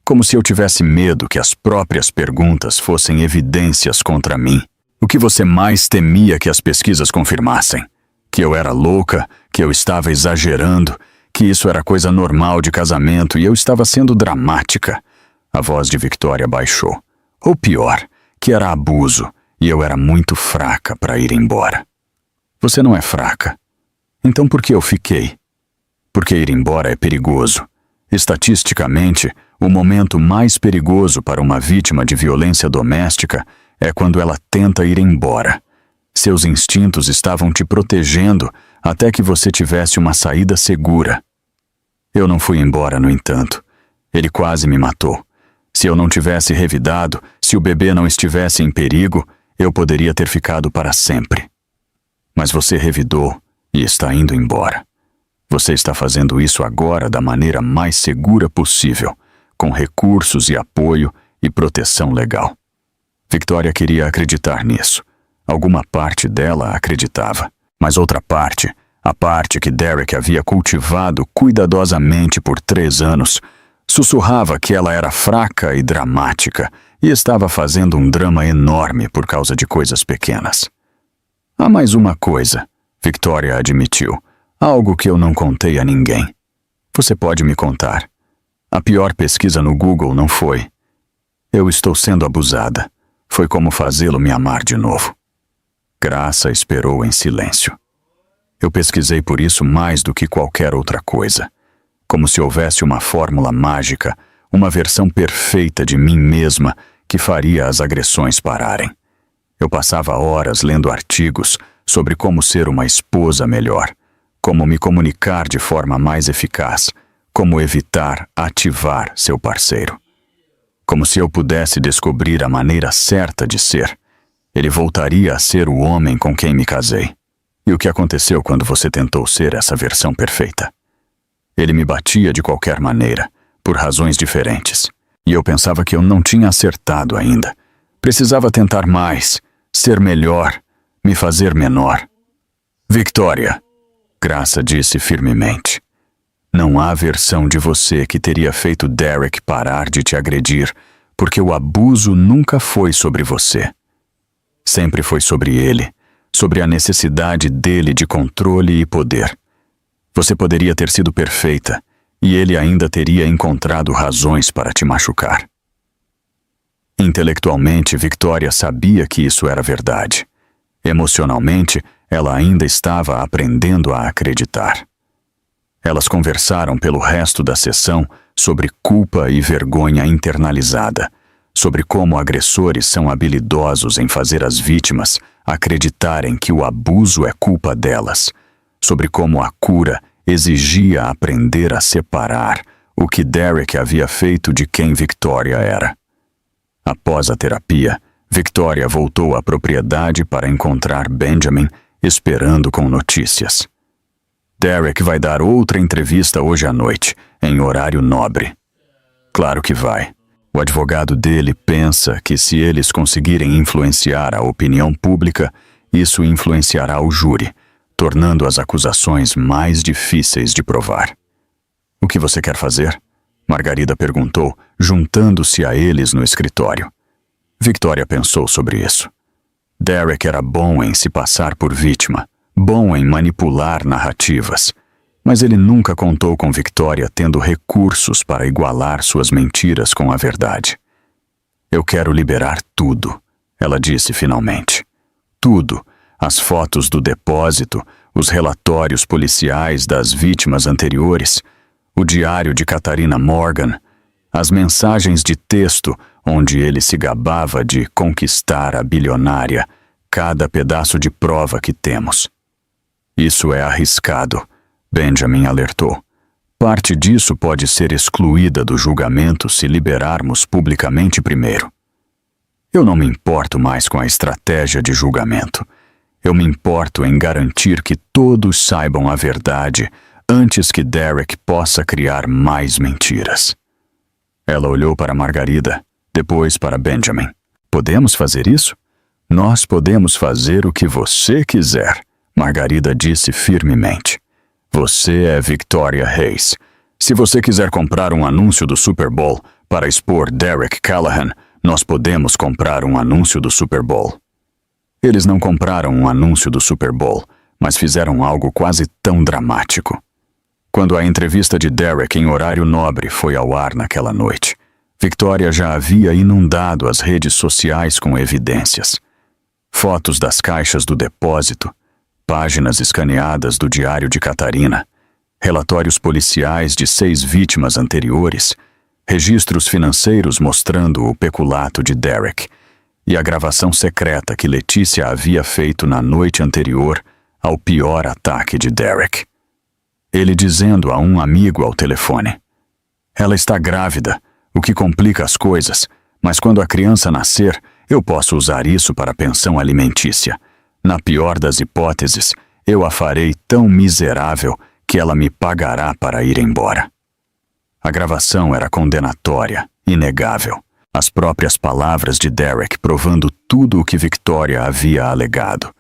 Como se eu tivesse medo que as próprias perguntas fossem evidências contra mim. O que você mais temia que as pesquisas confirmassem? Que eu era louca, que eu estava exagerando, que isso era coisa normal de casamento e eu estava sendo dramática." A voz de Victoria baixou. "Ou pior, que era abuso e eu era muito fraca para ir embora." "Você não é fraca. Então por que eu fiquei?" "Porque ir embora é perigoso. Estatisticamente, o momento mais perigoso para uma vítima de violência doméstica é quando ela tenta ir embora. Seus instintos estavam te protegendo até que você tivesse uma saída segura." "Eu não fui embora, no entanto. Ele quase me matou. Se eu não tivesse revidado, se o bebê não estivesse em perigo, eu poderia ter ficado para sempre. Mas você revidou e está indo embora. Você está fazendo isso agora da maneira mais segura possível, com recursos e apoio e proteção legal." Victoria queria acreditar nisso. Alguma parte dela acreditava, mas outra parte, a parte que Derek havia cultivado cuidadosamente por 3 anos, sussurrava que ela era fraca e dramática e estava fazendo um drama enorme por causa de coisas pequenas. "Há mais uma coisa", Victoria admitiu, "algo que eu não contei a ninguém. Você pode me contar. A pior pesquisa no Google não foi. Eu estou sendo abusada. Foi como fazê-lo me amar de novo." Graça esperou em silêncio. "Eu pesquisei por isso mais do que qualquer outra coisa. Como se houvesse uma fórmula mágica, uma versão perfeita de mim mesma que faria as agressões pararem. Eu passava horas lendo artigos sobre como ser uma esposa melhor, como me comunicar de forma mais eficaz, como evitar ativar seu parceiro. Como se eu pudesse descobrir a maneira certa de ser. Ele voltaria a ser o homem com quem me casei. E o que aconteceu quando você tentou ser essa versão perfeita? Ele me batia de qualquer maneira, por razões diferentes. E eu pensava que eu não tinha acertado ainda. Precisava tentar mais, ser melhor, me fazer menor." "Victoria", Graça disse firmemente, "não há versão de você que teria feito Derek parar de te agredir, porque o abuso nunca foi sobre você. Sempre foi sobre ele, sobre a necessidade dele de controle e poder. Você poderia ter sido perfeita, e ele ainda teria encontrado razões para te machucar." Intelectualmente, Victoria sabia que isso era verdade. Emocionalmente, ela ainda estava aprendendo a acreditar. Elas conversaram pelo resto da sessão sobre culpa e vergonha internalizada, sobre como agressores são habilidosos em fazer as vítimas acreditarem que o abuso é culpa delas, sobre como a cura exigia aprender a separar o que Derek havia feito de quem Victoria era. Após a terapia, Victoria voltou à propriedade para encontrar Benjamin, esperando com notícias. "Derek vai dar outra entrevista hoje à noite, em horário nobre." "Claro que vai. O advogado dele pensa que se eles conseguirem influenciar a opinião pública, isso influenciará o júri, tornando as acusações mais difíceis de provar. O que você quer fazer? Margarida perguntou, juntando-se a eles no escritório. Victoria pensou sobre isso. Derek era bom em se passar por vítima, bom em manipular narrativas, mas ele nunca contou com Victoria tendo recursos para igualar suas mentiras com a verdade. Eu quero liberar tudo, ela disse finalmente. Tudo, as fotos do depósito, os relatórios policiais das vítimas anteriores, o diário de Katarina Morgan, as mensagens de texto onde ele se gabava de conquistar a bilionária, cada pedaço de prova que temos. Isso é arriscado, Benjamin alertou. Parte disso pode ser excluída do julgamento se liberarmos publicamente primeiro. Eu não me importo mais com a estratégia de julgamento. Eu me importo em garantir que todos saibam a verdade antes que Derek possa criar mais mentiras. Ela olhou para Margarida, depois para Benjamin. Podemos fazer isso? Nós podemos fazer o que você quiser, Margarida disse firmemente. Você é Victoria Hayes. Se você quiser comprar um anúncio do Super Bowl para expor Derek Callahan, nós podemos comprar um anúncio do Super Bowl. Eles não compraram um anúncio do Super Bowl, mas fizeram algo quase tão dramático. Quando a entrevista de Derek em horário nobre foi ao ar naquela noite, Victoria já havia inundado as redes sociais com evidências. Fotos das caixas do depósito, páginas escaneadas do diário de Katarina, relatórios policiais de 6 vítimas anteriores, registros financeiros mostrando o peculato de Derek e a gravação secreta que Letícia havia feito na noite anterior ao pior ataque de Derek. Ele dizendo a um amigo ao telefone: "Ela está grávida, o que complica as coisas, mas quando a criança nascer, eu posso usar isso para pensão alimentícia. Na pior das hipóteses, eu a farei tão miserável que ela me pagará para ir embora." A gravação era condenatória, inegável. As próprias palavras de Derek provando tudo o que Victoria havia alegado.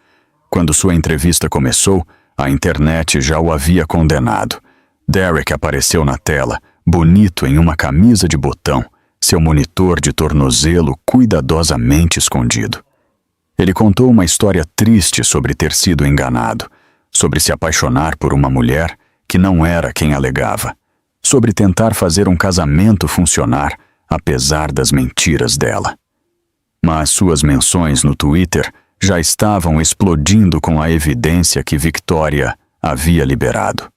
Quando sua entrevista começou, a internet já o havia condenado. Derek apareceu na tela, bonito em uma camisa de botão, seu monitor de tornozelo cuidadosamente escondido. Ele contou uma história triste sobre ter sido enganado, sobre se apaixonar por uma mulher que não era quem alegava, sobre tentar fazer um casamento funcionar, apesar das mentiras dela. Mas suas menções no Twitter já estavam explodindo com a evidência que Victoria havia liberado.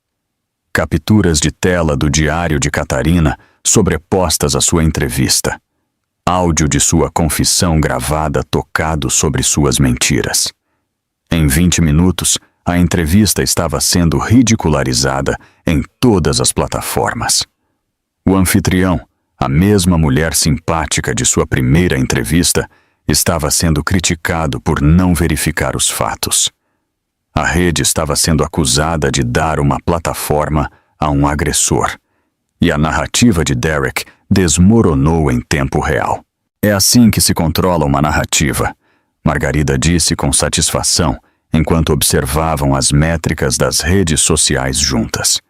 Capturas de tela do diário de Katarina sobrepostas à sua entrevista. Áudio de sua confissão gravada tocado sobre suas mentiras. Em 20 minutos, a entrevista estava sendo ridicularizada em todas as plataformas. O anfitrião, a mesma mulher simpática de sua primeira entrevista, estava sendo criticado por não verificar os fatos. A rede estava sendo acusada de dar uma plataforma a um agressor. E a narrativa de Derek desmoronou em tempo real. É assim que se controla uma narrativa, Margarida disse com satisfação, enquanto observavam as métricas das redes sociais juntas.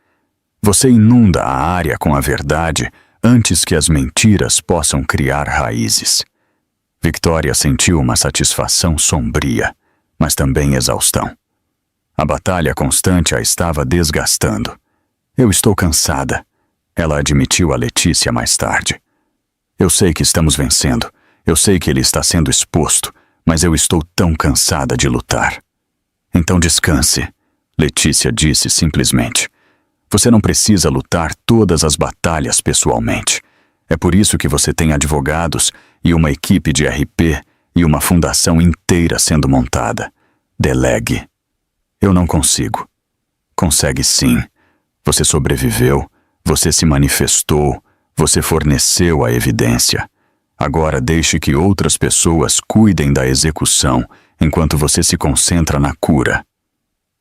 Você inunda a área com a verdade antes que as mentiras possam criar raízes. Victoria sentiu uma satisfação sombria, mas também exaustão. A batalha constante a estava desgastando. Eu estou cansada, ela admitiu a Letícia mais tarde. Eu sei que estamos vencendo, eu sei que ele está sendo exposto, mas eu estou tão cansada de lutar. Então descanse, Letícia disse simplesmente. Você não precisa lutar todas as batalhas pessoalmente. É por isso que você tem advogados e uma equipe de RP e uma fundação inteira sendo montada. Delegue. Eu não consigo. Consegue sim. Você sobreviveu, você se manifestou, você forneceu a evidência. Agora deixe que outras pessoas cuidem da execução enquanto você se concentra na cura.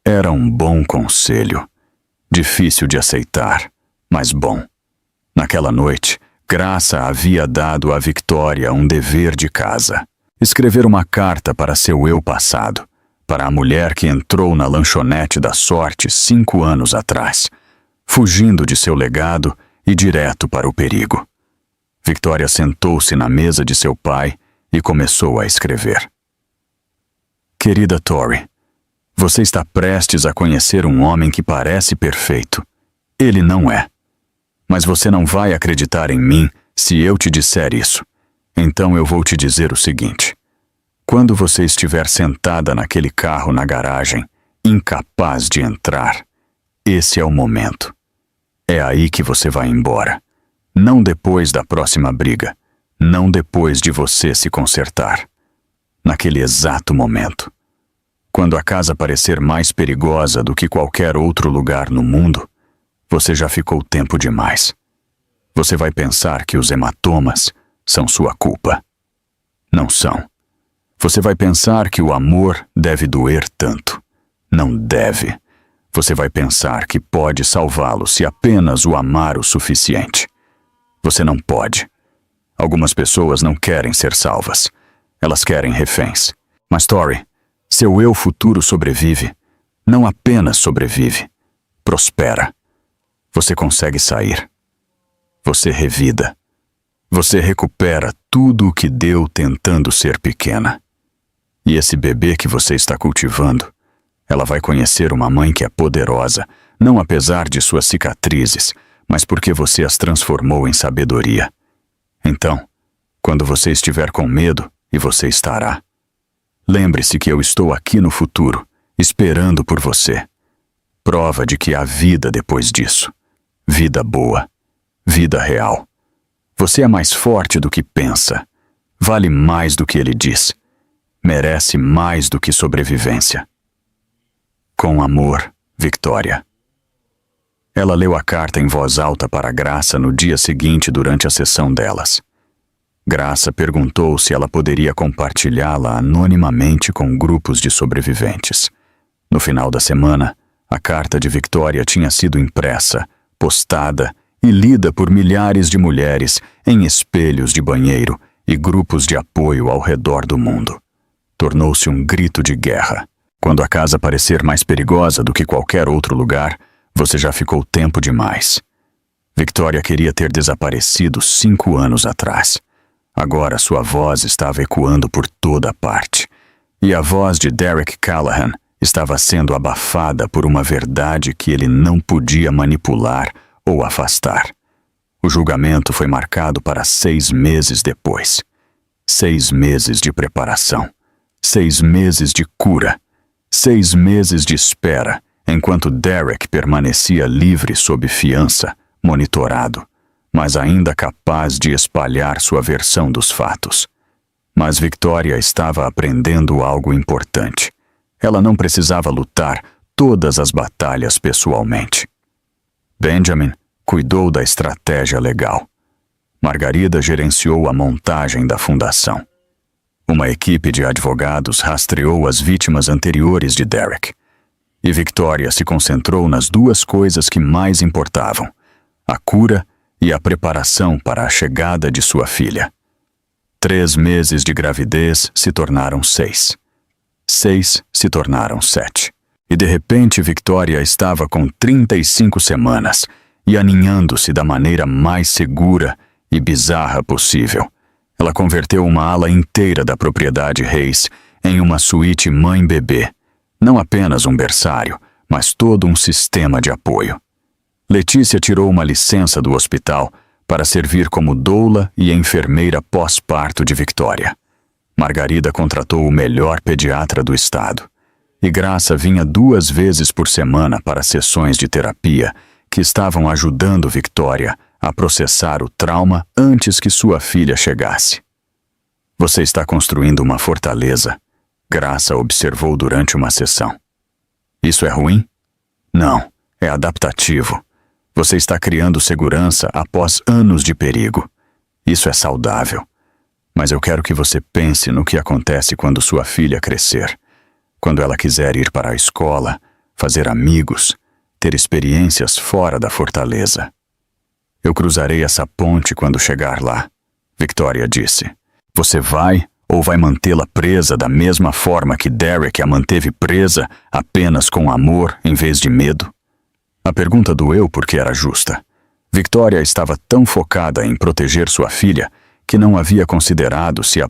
Era um bom conselho. Difícil de aceitar, mas bom. Naquela noite, Graça havia dado a Victoria um dever de casa. Escrever uma carta para seu eu passado, para a mulher que entrou na lanchonete da sorte 5 anos atrás, fugindo de seu legado e direto para o perigo. Victoria sentou-se na mesa de seu pai e começou a escrever. Querida Tori, você está prestes a conhecer um homem que parece perfeito. Ele não é. Mas você não vai acreditar em mim se eu te disser isso. Então eu vou te dizer o seguinte. Quando você estiver sentada naquele carro na garagem, incapaz de entrar, esse é o momento. É aí que você vai embora. Não depois da próxima briga. Não depois de você se consertar. Naquele exato momento. Quando a casa parecer mais perigosa do que qualquer outro lugar no mundo, você já ficou tempo demais. Você vai pensar que os hematomas são sua culpa. Não são. Você vai pensar que o amor deve doer tanto. Não deve. Você vai pensar que pode salvá-lo se apenas o amar o suficiente. Você não pode. Algumas pessoas não querem ser salvas. Elas querem reféns. Mas, Tori, seu eu futuro sobrevive. Não apenas sobrevive. Prospera. Você consegue sair. Você revida. Você recupera tudo o que deu tentando ser pequena. E esse bebê que você está cultivando, ela vai conhecer uma mãe que é poderosa, não apesar de suas cicatrizes, mas porque você as transformou em sabedoria. Então, quando você estiver com medo, e você estará, lembre-se que eu estou aqui no futuro, esperando por você. Prova de que há vida depois disso. Vida boa. Vida real. Você é mais forte do que pensa. Vale mais do que ele diz. Merece mais do que sobrevivência. Com amor, Victoria. Ela leu a carta em voz alta para Graça no dia seguinte durante a sessão delas. Graça perguntou se ela poderia compartilhá-la anonimamente com grupos de sobreviventes. No final da semana, a carta de Victoria tinha sido impressa, postada e lida por milhares de mulheres em espelhos de banheiro e grupos de apoio ao redor do mundo. Tornou-se um grito de guerra. Quando a casa parecer mais perigosa do que qualquer outro lugar, você já ficou tempo demais. Victoria queria ter desaparecido 5 anos atrás. Agora sua voz estava ecoando por toda parte. E a voz de Derek Callahan estava sendo abafada por uma verdade que ele não podia manipular ou afastar. O julgamento foi marcado para 6 meses depois. 6 meses de preparação. 6 meses de cura. 6 meses de espera, enquanto Derek permanecia livre sob fiança, monitorado, mas ainda capaz de espalhar sua versão dos fatos. Mas Victoria estava aprendendo algo importante. Ela não precisava lutar todas as batalhas pessoalmente. Benjamin cuidou da estratégia legal. Margarida gerenciou a montagem da fundação. Uma equipe de advogados rastreou as vítimas anteriores de Derek. E Victoria se concentrou nas 2 coisas que mais importavam: a cura e a preparação para a chegada de sua filha. 3 meses de gravidez se tornaram 6. 6 se tornaram 7. E de repente Victoria estava com 35 semanas e aninhando-se da maneira mais segura e bizarra possível. Ela converteu uma ala inteira da propriedade Reis em uma suíte mãe-bebê. Não apenas um berçário, mas todo um sistema de apoio. Letícia tirou uma licença do hospital para servir como doula e enfermeira pós-parto de Victoria. Margarida contratou o melhor pediatra do estado. E Graça vinha 2 vezes por semana para sessões de terapia que estavam ajudando Victoria a processar o trauma antes que sua filha chegasse. Você está construindo uma fortaleza, Graça observou durante uma sessão. Isso é ruim? Não, é adaptativo. Você está criando segurança após anos de perigo. Isso é saudável. Mas eu quero que você pense no que acontece quando sua filha crescer. Quando ela quiser ir para a escola, fazer amigos, ter experiências fora da fortaleza. Eu cruzarei essa ponte quando chegar lá, Victoria disse. Você vai ou vai mantê-la presa da mesma forma que Derek a manteve presa, apenas com amor em vez de medo? A pergunta doeu porque era justa. Victoria estava tão focada em proteger sua filha que não havia considerado se a